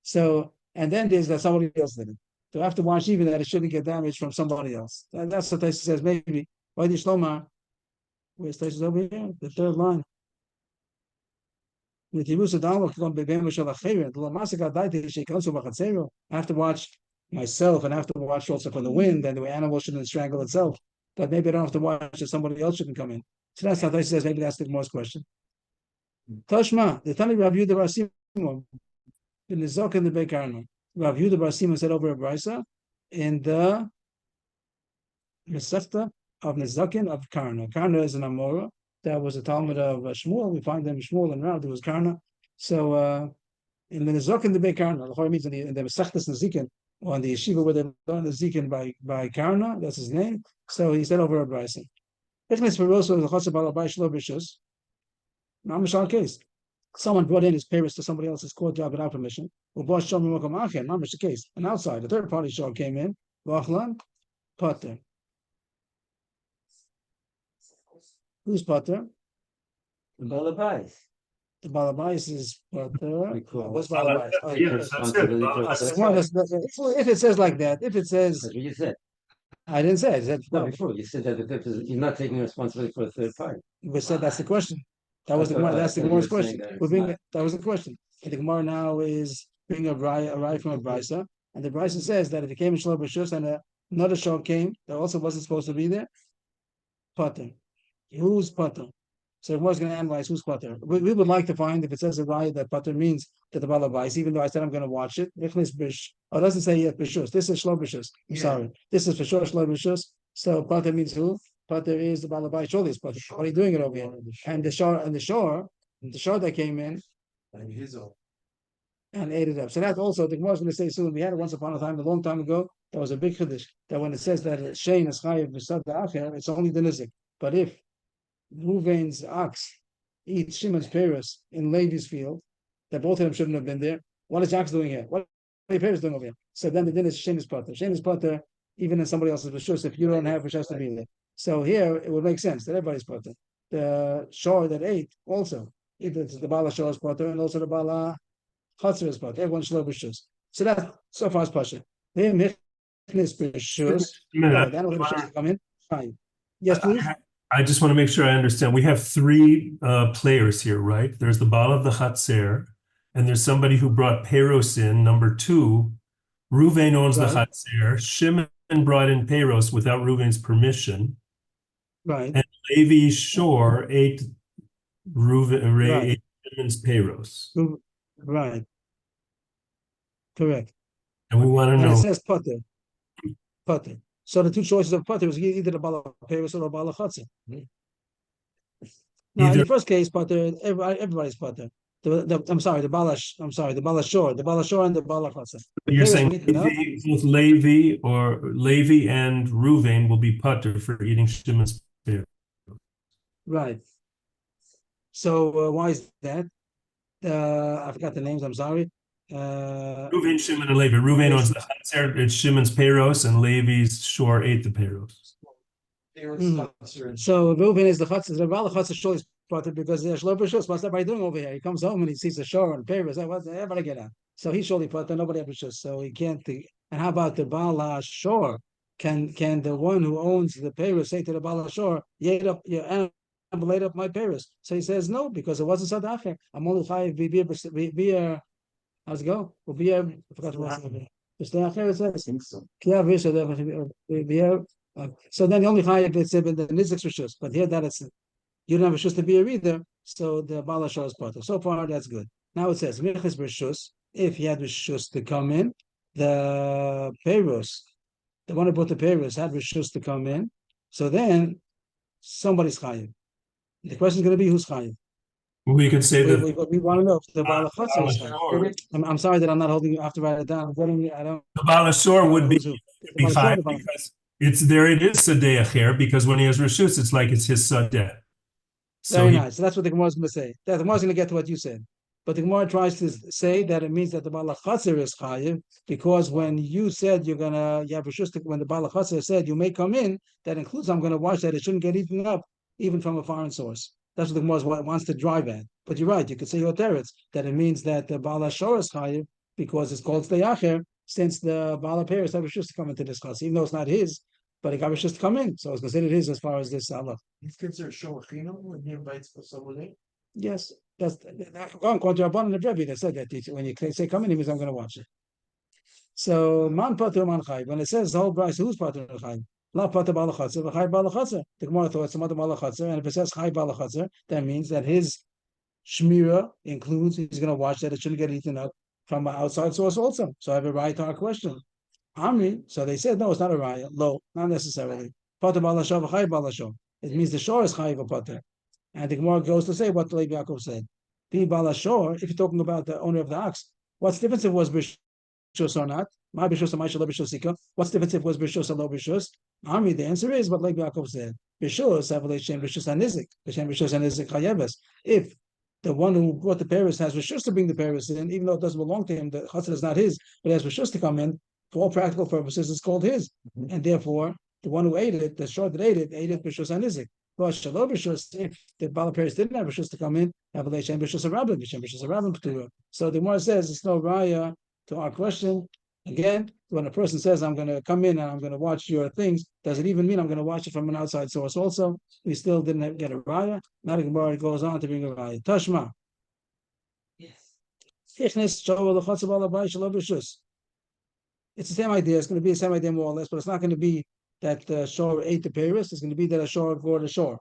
S1: So, and then there's that somebody else did it. So I have to watch even that it shouldn't get damaged from somebody else. And that's what Taisa says. Maybe why the Shloma? Where's Taisa over here? The 3rd line. I have to watch myself, and I have to watch also for the wind, and the animal shouldn't strangle itself. But maybe I don't have to watch that somebody else shouldn't come in. So that's how Taisa says. Maybe that's the most question. Tashma, the Tani Rav Yehuda Bar Simon, the Nizok and the Beikarno. Rav Yehuda Bar Simon said over a brisa in the Mesechta of Nizakin of Karna. Karna is an Amora. That was a Talmud of Shmuel. We find them Shmuel and Rav. There was Karna. So in the Nizok and the Beikarno, the Chor means in the Mesechtas Nizikin, or in the yeshiva where they learn the Zikin by Karna, that's his name. So he said over a brisa. Case. Someone brought in his parents to somebody else's court job without permission. The case. An outside, a third party shah came in. Potter. Who's Potter?
S2: The Balabais.
S1: The Balabais is Potter. What's
S3: Balabais?
S1: Balabais? If it says like that, if it says
S2: That's what you said.
S1: I didn't say. I said
S2: No,
S1: no.
S2: before you said that you're not taking responsibility for the third party.
S1: We said that's the question. That was the
S2: I thought-
S1: Gemara. That's the
S2: I thought you
S1: Gemara's
S2: were saying
S1: question.
S2: that
S1: We're
S2: it's
S1: being
S2: not.
S1: that was the question. And the Gemara now is bringing a raya from a brisa, and the brisa says that if it came in shloh b'shus and another shor came that also wasn't supposed to be there, pater. Who's pater? So everyone's going to analyze who's pater. We would like to find if it says a raya that pater means that the balabais, even though I said I'm going to watch it. Oh, it doesn't say yet b'shus. This is shloh b'shus. I'm sorry. This is for sure shloh b'shus. So pater means who? Pater is the balabai. Surely it's pater. What are you doing it over here? And the shore that came in
S6: And his own.
S1: and ate it up. So that also the Gemara is going to say soon. We had it once upon a time, a long time ago. That was a big chiddush. That when it says that Shein is chayiv b'sad da'acher, it's only the nizik. But if Ruvain's ox eats Shimon's pears in Levi's field, that both of them shouldn't have been there. What is ox doing here? What are pears doing over here? So then the din is Shein is pater. Shein is pater even in somebody else's rishus if you don't have rishus to be there. So here it would make sense that everybody's pater. The shor that ate also, either it's the bala shor is pater and also the bala chatzir is pater. Everyone's shlo b'shus. So that so far is pasha. Then michnis b'shus. No, then will b'shus come in. Fine. Yes, please.
S3: I just want to make sure I understand. We have three players here, right? There's the Baal of the Chatzer, and there's somebody who brought Peros in, number two. Ruvain owns the
S1: Right.
S3: Chatzer. Shimon brought in Peros without Ruvain's permission.
S1: Right.
S3: And Levi Shor ate
S1: Right.
S3: ate Shimon's Peros.
S1: Right. Correct.
S3: And we want to
S1: And it
S3: know,
S1: says pater. Pater. So the two choices of pater is either the bala peros or the bala chatzir. Now, in
S3: either
S1: the first case, pater, everybody's pater. I'm sorry, the bala shor, the bala shor and the bala chatzir.
S3: you're saying
S1: Peros,
S3: both Levi and Ruvain will be putter for eating Shimon's Peros.
S1: right. So why is that? I forgot the names. I'm sorry.
S3: Ruvain, Shimon, and Levi. Ruvain owns the Chatzer, it's Shimon's Peros, and Levi's Shor ate the Peros.
S1: So Reuven is the chatzir. The bala chatzir shor is pater because there's shlo b'shus. What's everybody doing over here? He comes home and he sees a shor and peros. What's everybody get out? So he's surely pater. Nobody has b'shus. So he can't. And how about the bala shor? Can the one who owns the peros say to the bala shor, "You ate up your animal, ate up my peros"? So he says no because it wasn't sadacher. I'm only chayiv be. How's it go? Well, I forgot what it says.
S5: I think so.
S1: So then the only chayiv it's in the nizik rishus, but here that it's you don't have a rishus to be a reader, so the bala shor is pater. So far that's good. Now it says michas rishus. If he had rishus to come in, the peros, the one who brought the peros had rishus to come in. So then somebody's chayiv. The question is going to be who's chayiv.
S3: We can say that
S1: We want to know if the bala chatzir is chayiv. I'm sorry that I'm not holding you. I have to write it down. I don't.
S3: the Baal Shor would be
S1: Bala shor,
S3: fine because it is Sadeh Acher, because when he has Rishus, it's like it's his Sadeh. So
S1: Very nice. So that's what the Gemara is going to say. The Gemara is going to get to what you said. But the Gemara tries to say that it means that the Bala Chatzir is chayiv, because when you said you have Rishus, when the Bala Chatzir said you may come in, that includes I'm going to watch that it shouldn't get eaten up, even from a foreign source. That's what the Gemara wants to drive at. But you're right. You could say your teretz that it means that the Bala Shor is chayiv because it's called Stei Acher, since the Bala Peres have Rishus to come into this class, even though it's not his, but he got Rishus to come in, so it's considered his as far as this Allah.
S6: He's considered showachino when he invites for someone in.
S1: Yes, that's according to Rabban and the Rebbe. They said that when you say come in, he means I'm going to watch it. So man pater man chayv. When it says the whole price, who's pater and chayv? La pater bala chatzir, v'chayv bala chatzir. The Gemara thought it's some other bala chatzir, and if it says chayv bala chatzir, that means that his shmira includes he's going to watch that it shouldn't get eaten up from an outside source also. So I have a right to our question. Amri. So they said no, it's not a right. Low, not necessarily. Pater bala shor, v'chayv bala shor. It means the shor is chayv or pater. And the Gemara goes to say what Levi Yaakov said. Pi bala shor, if you're talking about the owner of the ox, what's the difference if it was b'shus or not? My b'shus or my shelo b'shusika. What's the difference if it was b'shus or lo b'shus? Ami, the answer is what Levi Yaakov said. B'shus, avalei shem b'shus anizik. B'shem b'shus anizik chayeves. If the one who brought the Paris has rishus to bring the Paris in, even though it doesn't belong to him, the chatzir is not his, but he has rishus to come in, for all practical purposes, it's called his. And therefore, the one who ate it, the shor that ate it b'shus anizik. If the Bala Paris didn't have rishus to come in, have a b'shus a rabbin, b'shus a rabbin p'tura. So the Gemara says it's no raya to our question, Again, when a person says, I'm going to come in and I'm going to watch your things, does it even mean I'm going to watch it from an outside source also? We still didn't get a raya. Now the Gemara goes on to bring a raya. Tashma. It's the same idea. It's going to be the same idea more or less, but it's not going to be that the shore ate the Paris. It's going to be that a shore brought a shore.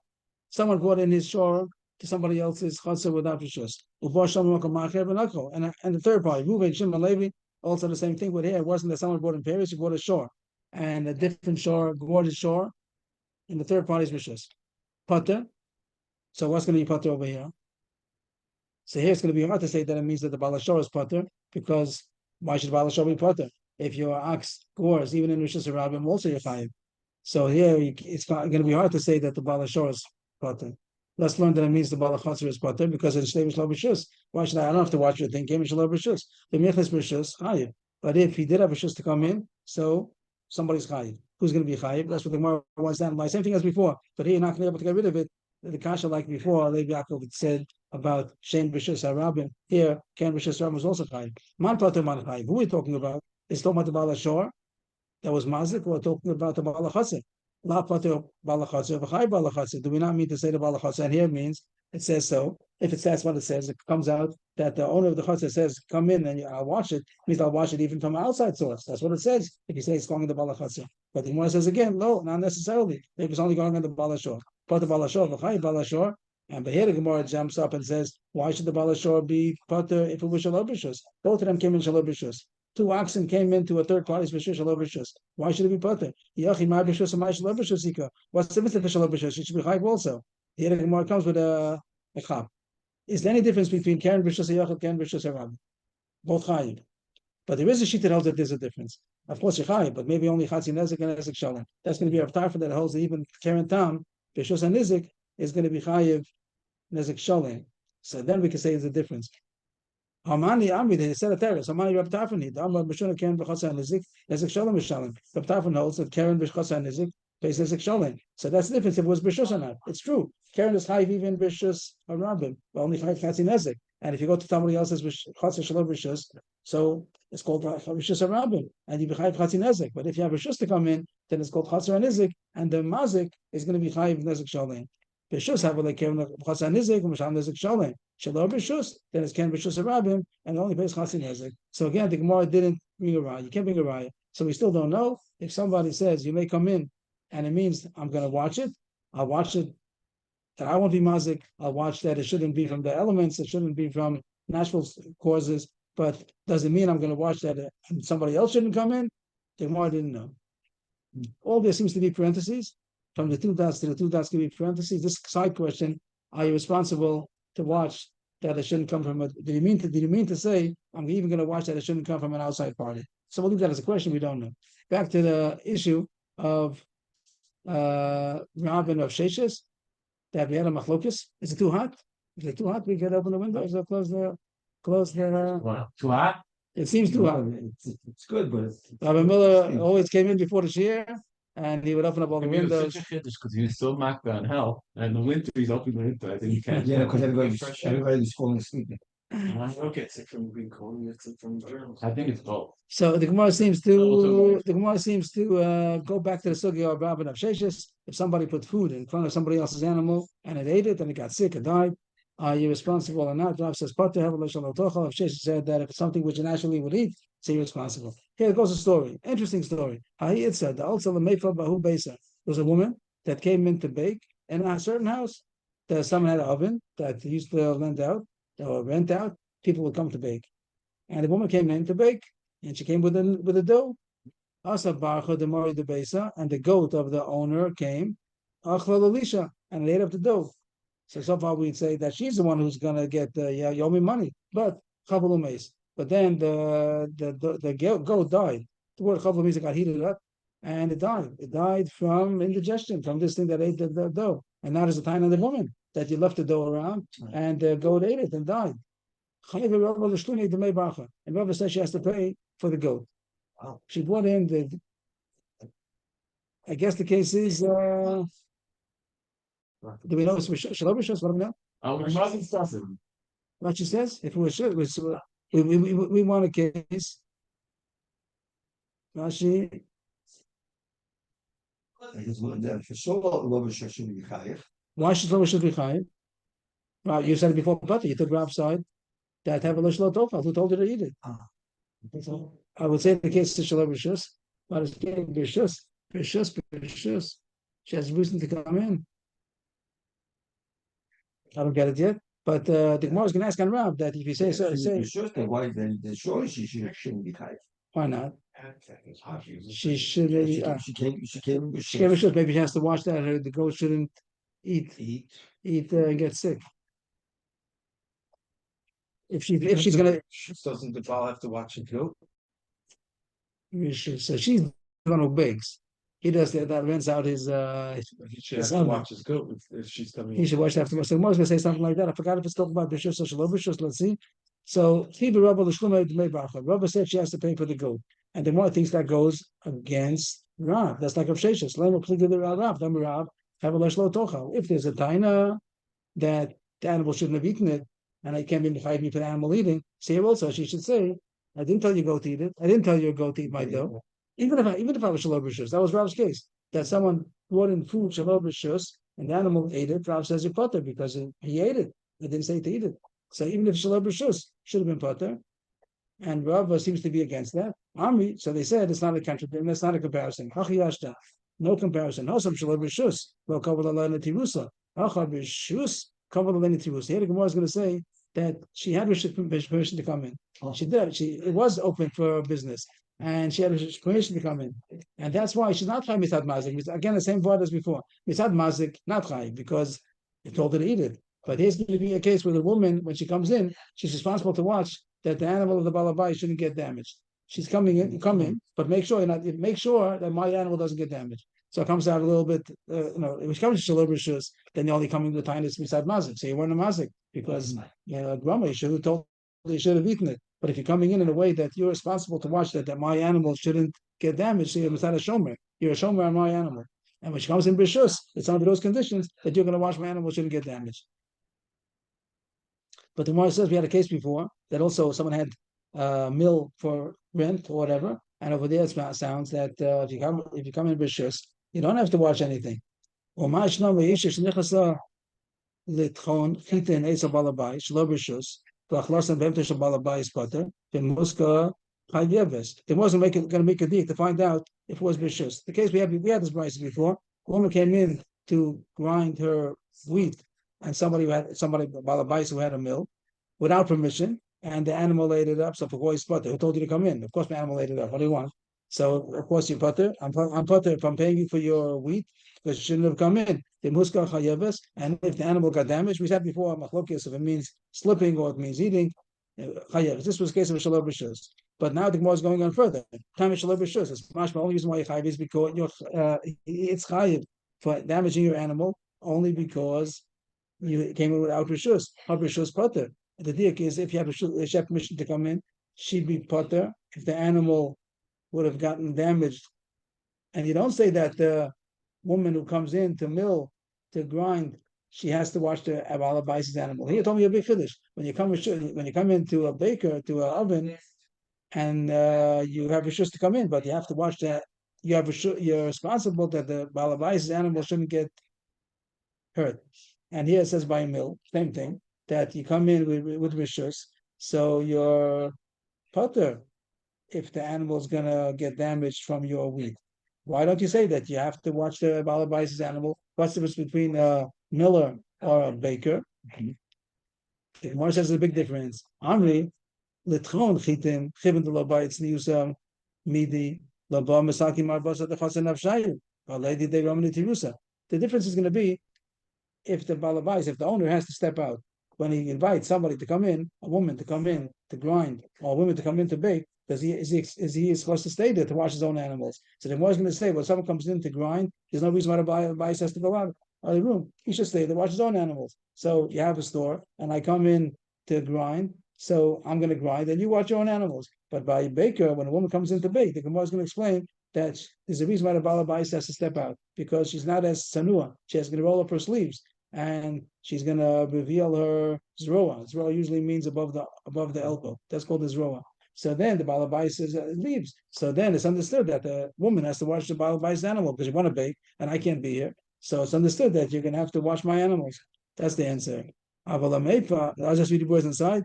S1: Someone brought in his shore to somebody else's chatzah without rishus. And the third party, Reuven, Shimon, Levi, also the same thing. But here it wasn't that someone brought in Paris, he brought a shore, and a different shore brought a shore, in the third party's rishus. Pater. So what's going to be pater over here? So here it's going to be hard to say that it means that the balashor is pater, because why should balashor be pater? If your ox gores, even in rishus harabim, also you're chayiv. So here it's going to be hard to say that the balashor is pater. Let's learn that it means the balachatzer is pater because it's shleivish lo b'shus. Why should I don't have to watch your thing? Game lo b'shus. The mechnes b'shus chayiv. But if he did have a shus to come in, so somebody's chayiv. Who's going to be chayiv? That's what the Gemara wants to analyze. Same thing as before. But here you're not going to be able to get rid of it. The kasha like before, Levi Yaakov said about Shein b'shus harabim. Here, Ken b'shus harabim was also chayiv. Man pater man chayiv. Who are we talking about? Is talking about the balashor that was mazik, or talking about the balachatzer? La pater balachatzer v'chay balachatzer. Do we not mean to say the balachatzer? And here it means it says so. If it says what it says, it comes out that the owner of the chatzah says, "Come in and I'll watch it." It means I'll watch it even from an outside source. That's what it says. If you say it's going in the balachatzer, but the Gemara says again, no, not necessarily. Maybe it's only going on the balashor. Pater balashor v'chay balashor. And but here the Gemara jumps up and says, why should the balashor be pater if it was shalom b'shus? Both of them came in shalom b'shus. Two oxen came into a third party's b'shus shalom b'shus. Why should it be pater? Yachi my b'shus and my shalom b'shus ika. What's the difference for shalom b'shus? It should be chayv also. Here the Gemara comes with a chab. Is there any difference between Karen b'shus and Yachid, Karen b'shus and Rabbi? Both chayv. But there is a sheet that holds that there's a difference. Of course, you're chayv, but maybe only chatzi nezik and nezik shalom. That's going to be a tarfa that holds that even Karen tam b'shus and nezik is going to be chayv nezik shalom. So then we can say there's a difference. Hamani Amri, they said a terrace. Hamani Rab Tafani, the Amr Bashuna Karen B'chasa Nizik, Nezik Shalom is Shalom. Rab Tafan holds that Karen B'chasa Nizik pays Nezik Shalom. So that's the difference if it was B'shus or not. It's true. Karen is Chayv even B'shus or Rabim, but only Chayv Chatzi Nezik. And if you go to somebody else's B'chasa Shalom B'shus, so it's called B'shus or Rabim, and you be Chayv Chatzi Nezik. But if you have B'shus to come in, then it's called Chatzi or Nizik, and the Mazik is going to be Chayv Nezik Shalom. B'shus have like Karen B'chasa Nizik, Mishal Nezik Shalom. Shalom b'shus, then it's Ken b'shus harabim, and only pays chatzin nezek. So again, the Gemara didn't bring a raya. You can't bring a raya. So we still don't know if somebody says you may come in, and it means I'm going to watch it. I'll watch it. That I won't be mazik. I'll watch that it shouldn't be from the elements. It shouldn't be from natural causes. But does it mean I'm going to watch that and somebody else shouldn't come in? The Gemara didn't know. All there seems to be parentheses. From the two dots to the two dots can be parentheses. This side question: are you responsible to watch that it shouldn't come from a? Did you mean to say I'm even going to watch that it shouldn't come from an outside party? So we'll leave that as a question. We don't know. Back to the issue of Rabin of Sheshes that we had a machlokes. Is it too hot? Is it too hot? We can open the windows or close the.
S5: Wow, too hot?
S1: It seems too hot.
S2: It's good, but
S1: Rabbi Miller always came in before the shir, and he would open up all the windows.
S5: Because he was so makba on hell, and the winter he's open the window. I think you can't.
S2: yeah, because everybody was falling asleep.
S6: I don't get sick from being cold, you get sick from germs.
S5: I think it's both.
S1: So the Gemara seems to go back to the sugya of Rabban of Sheshes. If somebody put food in front of somebody else's animal and it ate it and it got sick or died, are you responsible or not? Rav says, Pater Hevel Shel Tochel. If Sheshes said that if it's something which you naturally would eat, so you're responsible. Here goes a story, interesting story. It said, also the Meifel Bahu Beisa. There was a woman that came in to bake in a certain house. That someone had an oven that used to lend out or rent out. People would come to bake, and the woman came in to bake, and she came with a dough. Asa Barcha the Mori the Beisa, and the goat of the owner came, Achla Elisha, and ate up the dough. So far we'd say that she's the one who's gonna get the Yomi money, but Chavul Umeis. But then the goat died. The word Chavul Umeis got heated up, and it died. It died from indigestion, from this thing that ate the dough. And now there's a time on the woman that you left the dough around, and the goat ate it and died. And Rabbi says she has to pay for the goat.
S2: Wow.
S1: She brought in I guess the case is. Do we know it's Shalom Rishos? What do we know? What she says? If it was we want a case. Rashi,
S2: For sure, Lover should be chayiv.
S1: why should Lover should be chayiv? Well, you said it before, but you took Rav's side that have a lishlo tofa. Who told you to eat it? So I would say in the case of Shalom Rishus, but it's getting Rishus. She has reason to come in. I don't get it yet. But the Gemara is going to ask on Rav that if you say so, say
S2: Why then? Surely she shouldn't be chayiv.
S1: why not? She should
S2: She
S1: maybe
S2: came. She came.
S1: she gave a shit. Maybe she has to watch that. The goat shouldn't eat and get sick. If she's gonna,
S6: Doesn't the Baal have to watch it too?
S1: so she's the one who bakes. He does that rents out his.
S6: She has
S1: It's
S6: to
S1: on
S6: watch his goat if she's coming.
S1: He should watch afterwards. So Moshe going to say something like that. I forgot if it's talking about Bishus or Shalom Bishus. Let's see. So Tibi Rabba L'Shluma D'mei Bracha. Rabba said she has to pay for the goat, and the more thinks that goes against Rav. That's like Rav Sheshes. Lema Pligah the Rav. Dam Rav have a L'Shlo Tocha. If there's a taina that the animal shouldn't have eaten it, and I can't be mechayiv me for the animal eating, so here also she should say, I didn't tell you goat to eat it. I didn't tell you a goat to eat my dough. Even if I was Shalom Bishus, that was Rav's case. That someone brought in food Shalom Bishus, and the animal ate it. Rav says you potter because he ate it. He didn't say to eat it. So even if Shalom Bishus should have been potter, and Rav seems to be against that. Amri, so they said it's not a contradiction. That's not a comparison. Hachiyashta, no comparison. Hosam Shalom Bishus, well covered alana tirusa. Hachar Bishus covered alana tirusa. Here the Gemara is going to say that she had permission to come in. She did. It was open for business, and she had permission to come in, and that's why she's not chai mitzad mazik. Again, the same word as before. Mitzad mazik, not chai, because it told her to eat it. But here's going to be a case where the woman, when she comes in, she's responsible to watch that the animal of the balabai shouldn't get damaged. She's coming in, but make sure that my animal doesn't get damaged. So it comes out a little bit, if it comes to Shalom Rishus, then you're only coming to the tinus beside mazik. So you weren't a mazik because grandma, you should have told you should have eaten it. But if you're coming in a way that you're responsible to watch that my animal shouldn't get damaged, so you're not a shomer. You're a shomer on my animal. And when she comes in Rishus, it's under those conditions that you're going to watch my animal shouldn't get damaged. But the Gemara says we had a case before that also someone had a mill for rent or whatever, and over there it sounds that if you come in Rishus, you don't have to watch anything. The wasn't going to make a deal to find out if it was Bishus. The case we had this price before. A woman came in to grind her wheat, and somebody balabais who had a mill without permission, and the animal ate it up. So for boys butter, who told you to come in? Of course, my animal ate it up. What do you want? So of course you butter. I'm butter if I'm paying you for your wheat because you shouldn't have come in. The muska chayeves, and if the animal got damaged, we said before machlokes if it means slipping or it means eating. Chayeves. This was the case of Shalom Rishus. But now the Gemara is going on further. Time of Shalom Rishus. It's mashma. Only reason why you chayev is because it's chayev for damaging your animal only because you came in without Rishus. Not Rishus potter. The diak is if you have permission to come in, she'd be potter if the animal would have gotten damaged. And you don't say that the woman who comes in to mill, to grind, she has to watch the balabais' animal. He told me a big chiddush. When you come into a baker, to an oven, and you have a shush to come in, but you have to watch that. You're responsible that the balabais' animal shouldn't get hurt. And here it says by a mill, same thing, that you come in with rishus, so you're potter if the animal is gonna get damaged from your wheat. Why don't you say that you have to watch the balabais' animal? What's the difference between a miller or a baker? The Gemara says there's a big difference. Amri litchon chitin chivin de labayitz niusa midi labah masaki marbasa dechasen avshayu aledi de romani tirusa. The difference is going to be if the balabais, if the owner has to step out when he invites somebody to come in, a woman to come in to grind, or a woman to come in to bake. Is he supposed to stay there to watch his own animals? So the Gemara is going to say, well, if someone comes in to grind, there's no reason why the balabais has to go out of the room. He should stay there to watch his own animals. So you have a store, and I come in to grind, so I'm going to grind, and you watch your own animals. But by a baker, when a woman comes in to bake, the Gemara is going to explain that there's a reason why the balabais has to step out, because she's not as sanua. She's going to roll up her sleeves, and she's going to reveal her zroa. Zroa usually means above the elbow. That's called the zroa. So then the balabais leaves. So then it's understood that the woman has to watch the balabais animal because you want to bake and I can't be here. So it's understood that you're going to have to watch my animals. That's the answer. I'll just read the words inside.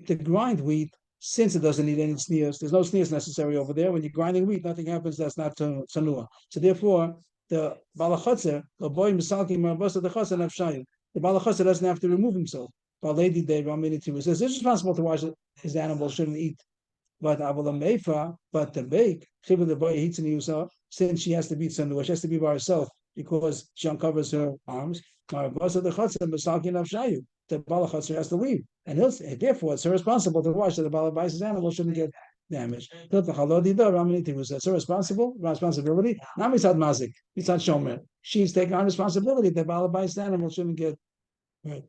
S1: To grind wheat, since it doesn't need any sneers, there's no sneers necessary over there. When you're grinding wheat, nothing happens that's not tanua. So therefore, the balachotzer, the boy misalki marabasa the chotzer nafshayim. The balachotzer doesn't have to remove himself. But lady Dave Ramini says it's responsible to watch his animal shouldn't eat. But but the bake, the boy eats in the since she has to be tanua, she has to be by herself because she uncovers her arms. The balachotzer has to leave, and therefore it's responsible to watch that the balabais animal shouldn't get damaged. It's her responsibility. Not mitzad mazik, mitzad shomer. She's taking on responsibility that the balabais animal shouldn't get hurt.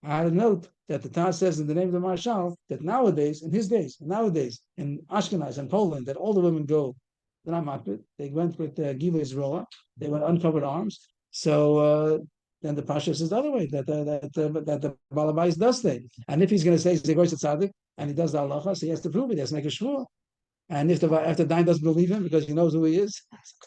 S1: I had a note that the Taz says in the name of the Marshal that nowadays, in his days, nowadays in Ashkenaz and Poland, that all the women go. They're not makbid. They went with Gila Israel. They went uncovered arms. So then the Pasha says the other way that the Balabais does stay. And if he's going to say he goes to tzaddik and he does the halacha, so he has to prove it. He has to make a shvur. And if the Dain doesn't believe him because he knows who he is,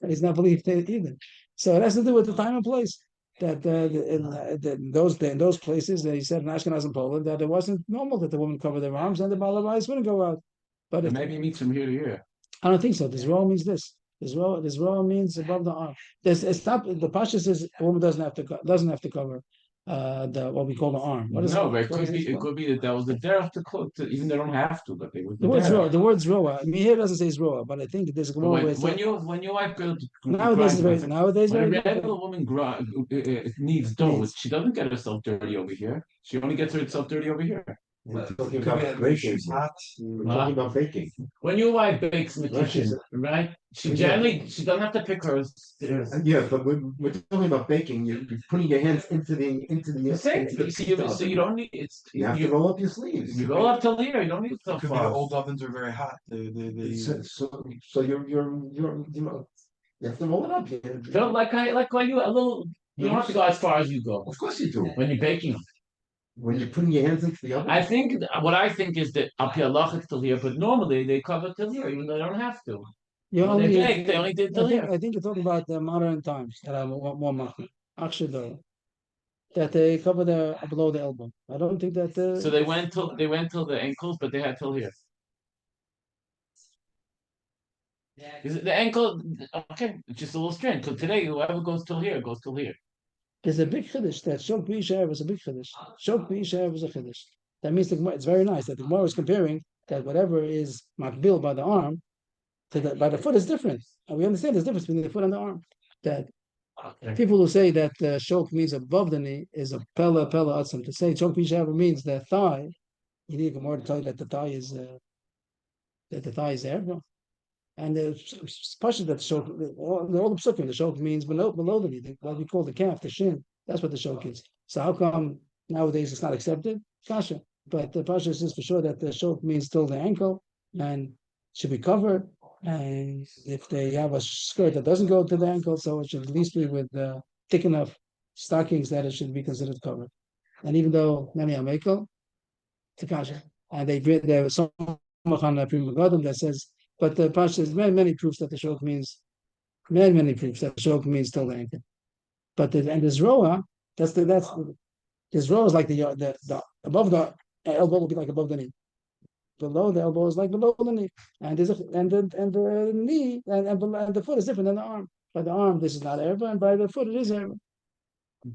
S1: he's not believed either. So it has to do with the time and place. That in those places, he said in Ashkenaz and Poland that it wasn't normal that the women cover their arms and the balabais wouldn't go out. But
S5: maybe it means from here to here.
S1: I don't think so. This row means this. This row means above the arm. It's not the Pasha says a woman doesn't have to cover the what we call the arm. What is
S5: No,
S1: it?
S5: but it could be that was the derech to cook, even they don't have to, but they would.
S1: The word's roa. I mean, here it doesn't say roa, but I think there's a more way.
S5: When your wife goes
S1: nowadays
S5: when a regular woman needs dough, she doesn't get herself dirty over here. She only gets herself dirty over here.
S4: We're talking about baking. We're talking about baking.
S5: When your wife bakes in the kitchen, right? She doesn't have to pick her.
S4: Yeah, but we're talking about baking. You're putting your hands into the
S5: So you don't need it's.
S4: You have to roll up your sleeves.
S5: You roll up till here. You don't need so
S6: Could be
S5: far.
S6: the old ovens are very hot.
S4: So you're you have to roll it up.
S5: So like when you a little. You don't have to go as far as you go
S4: Of course you do.
S5: when you're baking.
S4: When you're putting your hands into the oven.
S5: I think is that up here it's till here, but normally they cover till here, even though they don't have to.
S1: You
S5: When they bake, they only did till here.
S1: I think you're talking about the modern times that are more machmir. Actually, that they cover below the elbow. I don't think that.
S5: So they went till the ankles, but they had till here. Is it the ankle? Okay, it's just a little strange. Because today, whoever goes till here goes till here.
S1: There's a big chiddush that shok b'ishav is a big chiddush. Shok b'ishav is a chiddush. That means it's very nice that the Gemara is comparing that whatever is makbil by the arm by the foot is different. And we understand there's a difference between the foot and the arm. That people who say that shok means above the knee is a pella atzim. To say shok b'ishav means the thigh, you need a Gemara to tell you that the thigh is there. And the pasha that shok, all the psukim, the shok means below the knee, what we call the calf, the shin. That's what the shok is. So how come nowadays it's not accepted? Kasha. But the pasha says for sure that the shok means till the ankle and should be covered. And if they have a skirt that doesn't go to the ankle, so it should at least be with thick enough stockings that it should be considered covered. And even though many are mekel, it's a kasha. And there was some that says. But the Pasha has many proofs that the shok means, many proofs that the shok means till the ankle. But this roa, this roa is like the above the elbow will be like above the knee. Below the elbow is like below the knee, and the knee and the foot is different than the arm. By the arm, this is not erva, and by the foot, it is erva.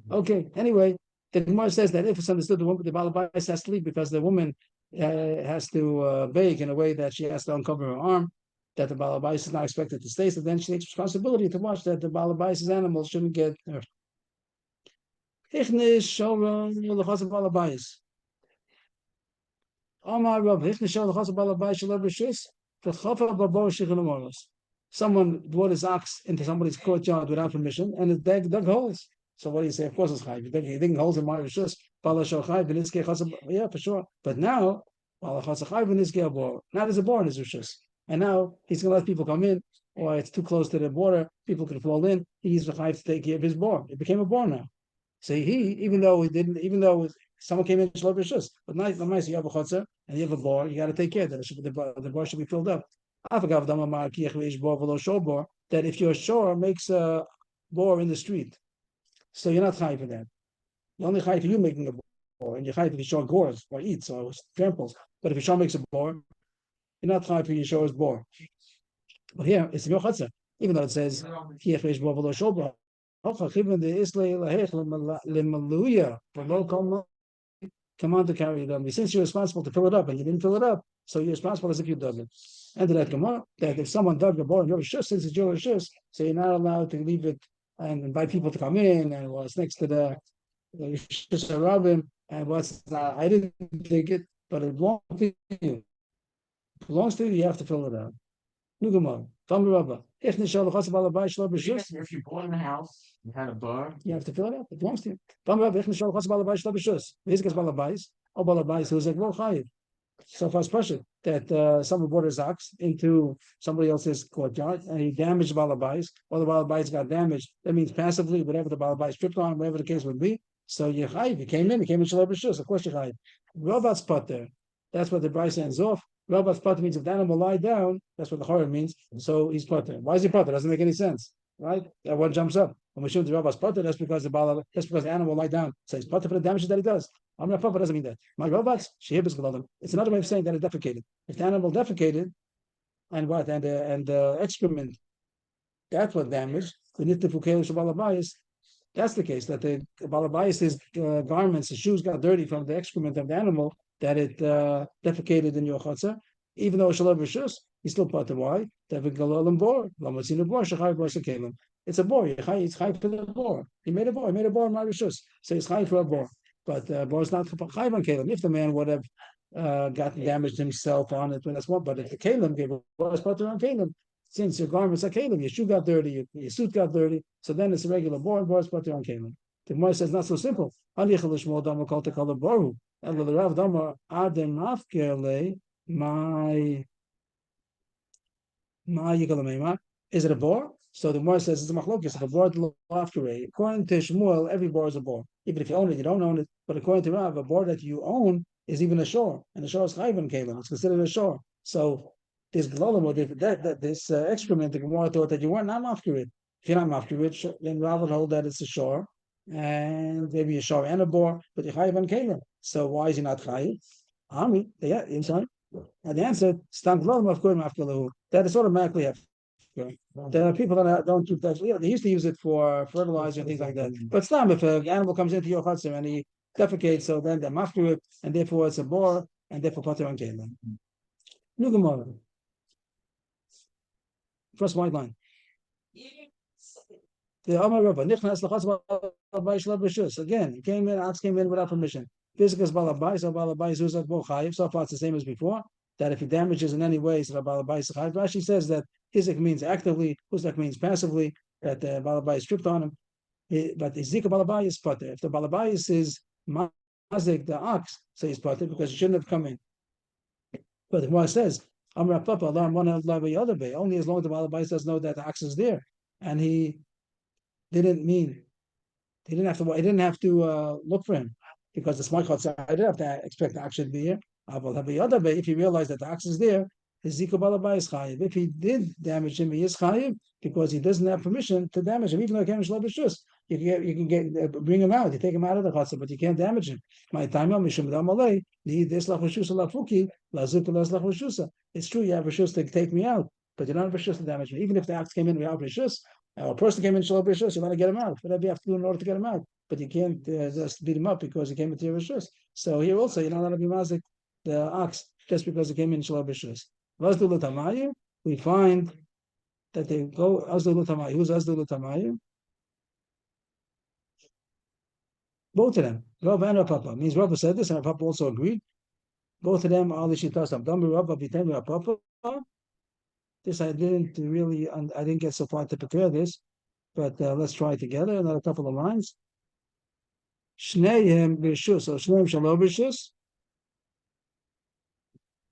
S1: Okay. Anyway, the Gemara says that if it's understood, the balabais has to leave because the woman has to bake in a way that she has to uncover her arm, that the balabais is not expected to stay, so then she takes responsibility to watch that the balabais animals shouldn't get hurt. Someone brought his ox into somebody's courtyard without permission and it dug holes. So what do you say? Of course it's chayv. He digging holes in my rishus. Yeah, for sure. But now, now there's a bar in his rishus, and now he's going to let people come in, or it's too close to the border. People can fall in. He's chayv to take care of his bar. It became a bar now. So even though someone came in Shlo B'Shus. But nice, you have a chutzner and you have a bar, you got to take care that the bar should be filled up. That if your shore makes a bar in the street, so you're not high for that. You're only high for you making a bar, and you're high if your shore gores or eats or tramples. But if your shore makes a bar, you're not high for your shore's bar. But here it's your chutzner, even though it says come on to carry it on. Since you're responsible to fill it up and you didn't fill it up, so you're responsible as if you dug it. And that Gemara, that if someone dug the bar in your shus, since it's your shus, so you're not allowed to leave it and invite people to come in, and it's next to the shus harabim, and I didn't dig it, but it belongs to you. It belongs to you, you have to fill it out. New Gemara. If you bought
S5: in the house, you had a bar,
S1: you have to fill it out. It belongs to you. Who's like, well, so far as pressure that someone brought his ox into somebody else's courtyard and he damaged the balabais, or the balabais got damaged. That means passively, whatever the balabais stripped on, whatever the case would be. So you came in Shalom B'Shus. Of course you chayiv. Robots put there. That's what the Bryce ends off. Robots put means if the animal lie down, that's what the horror means. So he's put there. Why is he put there? Doesn't make any sense, right? That one jumps up. When we shoot the robots put there, that's because the animal lie down. So he's put there for the damages that he does. I'm not papa doesn't mean that. My robots, it's another way of saying that it defecated. If the animal defecated, and what and the excrement, that's what damaged. We need to balabais. That's the case that the balabais' garments, his shoes got dirty from the excrement of the animal that it defecated in your chutzah. Even though Shalom B'Shus, he's still part of why. It's a bor. It's high for the bor. He made a bor in my Rishus. So it's high for a bor. But bor is not chayv on kalim. If the man would have gotten damaged himself on it, that's one. But if the kalim gave a bor, it's part on kalim. Since your garments are kalim, your shoe got dirty, your suit got dirty, so then it's a regular bor, and bor is part on kalim. The Gemara says not so simple. My is it a bor? So the Gemara says it's a machlokes. If a bor according to Shmuel, every bor is a bor. Even if you own it, you don't own it. But according to Rav, a bor that you own is even a shore, and the shore is chayv on kalim. It's considered a shore. So this glolim or this excrement, the Gemara thought that you weren't not mafkir it. If you're not mafkir it, then Rav would hold that it's a shore, and maybe a shore and a bor, but you're chayv on kalim. So why is he not chayv? Ami, yeah, inside. And the answer, stam glolim of koyim afkalahu. That is automatically have. There are people that don't keep that. They used to use it for fertilizer and things like that. But stam, if an animal comes into your chutzner and he defecates, so then they're mafkir it, and therefore it's a bor, and therefore pater on kalim. New Gemara. First white line. The Amar Rabba Nichnas l'chatz again, he came in, ox came in without permission. Physical balabais or balabais who's at chayiv. So far it's the same as before. That if he damages in any way, so balabais chayiv. Rashi says that hizek means actively, huzak means passively. That the balabais stripped on him. But the zika balabais is pater. If the balabais is mazik the ox, so he's pater because he shouldn't have come in. But the Gemara says, only as long as the balabais does know that the ox is there, and he didn't have to look for him because the smart chutzah, I didn't have to expect the ox should be here. If he realized that the ox is there, his ziko balabais is chayiv. If he did damage him, he is chayiv because he doesn't have permission to damage him, even though he came in Shlo B'Shus. You can bring him out, you take him out of the chutzah, but you can't damage him. It's true, you have Rishus to take me out, but you don't have Rishus to damage me. Even if the ox came in without Rishus, or a person came in Shlo B'Shus, you want to get him out. Whatever you have to do in order to get him out. But you can't just beat him up because he came into your Rishus. So here also, you're not allowed to be mazik the ox just because he came in Shlo B'Shus. We find that they go Azdu L'Tamayu. Who's Azdu L'Tamayu? Both of them. Rav and Rav Papa. Means Rav said this and Rav Papa also agreed. Both of them are the Shitasam. Dambi Rav Vitem Rav Papa. This I didn't get so far to prepare this, but let's try it together. Another couple of lines. Shneim B'Shus. So Shneim Shalom B'Shus.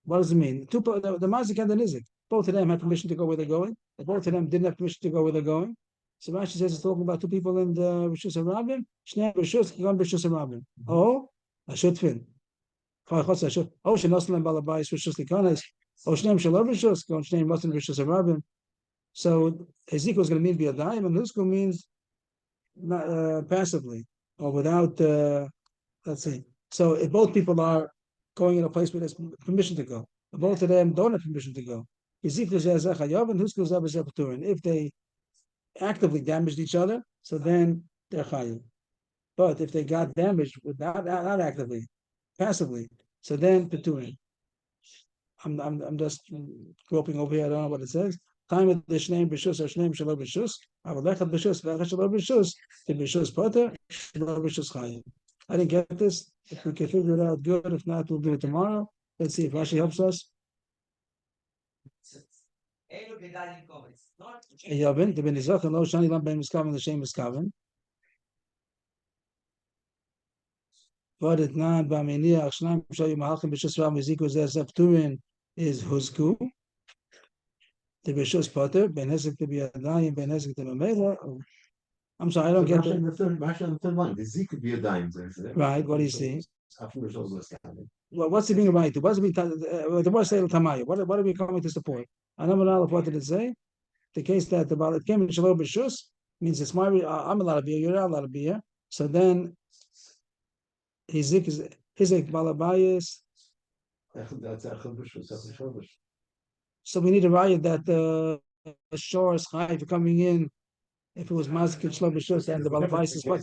S1: What does it mean? The Mazik and the Nizik. Both of them had permission to go where they're going. Both of them didn't have permission to go where they're going. So Rashi says it's talking about two people in the Rishus Harabim. Shnei Rishus, one Rishus Harabim. Oh, Ashutfin. Oh, she knows them balabayis rishus likanes. Oh, shneim shalom rishus. Go shneim mustn't rishus arabim. So Ezekiel is going to mean biyadayim, and Husku means not, passively or without. Let's see. So if both people are going in a place where there's permission to go, both of them don't have permission to go. Ezekiel says chayav and Husku says paturin. If they actively damaged each other, so then they're chayav. But if they got damaged without not actively, passively, so then paturin. I'm just groping over here. I don't know what it says. Time of the shneim b'shus or shneim shalom b'shus. Avalechad b'shus v'echad shalom b'shus. The b'shus poter shalom b'shus chayim. I didn't get this. If we can figure it out, good. If not, we'll do it tomorrow. Let's see if Rashi helps us. Yavin, the ben Izach, and lo shani lam ben miskaven, the shem miskaven. But it not b'aminiach shnaim shayu mahalchim b'shus ram Ezekiel zeh zepturin is husku. The b'shus poter ben hezek to b'yadayim ben hezek to b'meila. I'm sorry, I don't get
S4: Rashi
S1: it.
S4: in the third line. The Z could be a dime.
S1: Right, what do you see? Well, what's the meaning of it? What's the meaning? The word say tamaya. What are we coming to support? I know what did it say? The case that the it came in shalom b'shus means it's my I'm allowed to be here, you're not allowed to be here. So then Hizik is Hizik balabayis. So we need a riot that the shore is high for coming in. If it was mazik and shalom b'shus and the balabayis is what?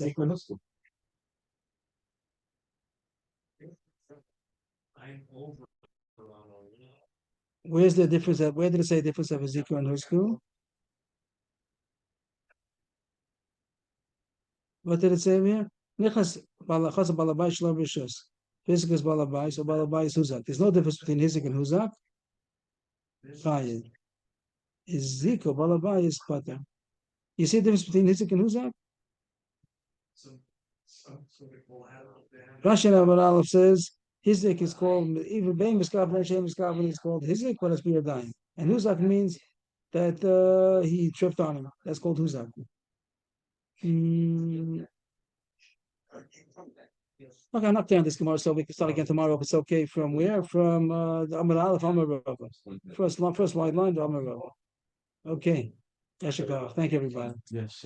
S1: Where's the difference? Where did it say difference of Ezekiel and Husku? What did it say here? Nichas balachas balabay shalom b'shus. Hizik is balabay, so balabay is huzak. There's no difference between Hizik and huzak. Chayid. Ezekiel balabay is pater. You see the difference between Hizik and huzak? Rashi Aleph says Hizik is called even being miskaven and shem miskaven is called Hizik, but it's biyadayim. And huzak means that he tripped on him. That's called huzak. Okay, I'm not clear on this tomorrow, so we can start again tomorrow if it's okay. From where? From the Amar Aleph, Amar Rava. First wide line, the Amar Rava. Okay. Thank you, everybody.
S5: Yes.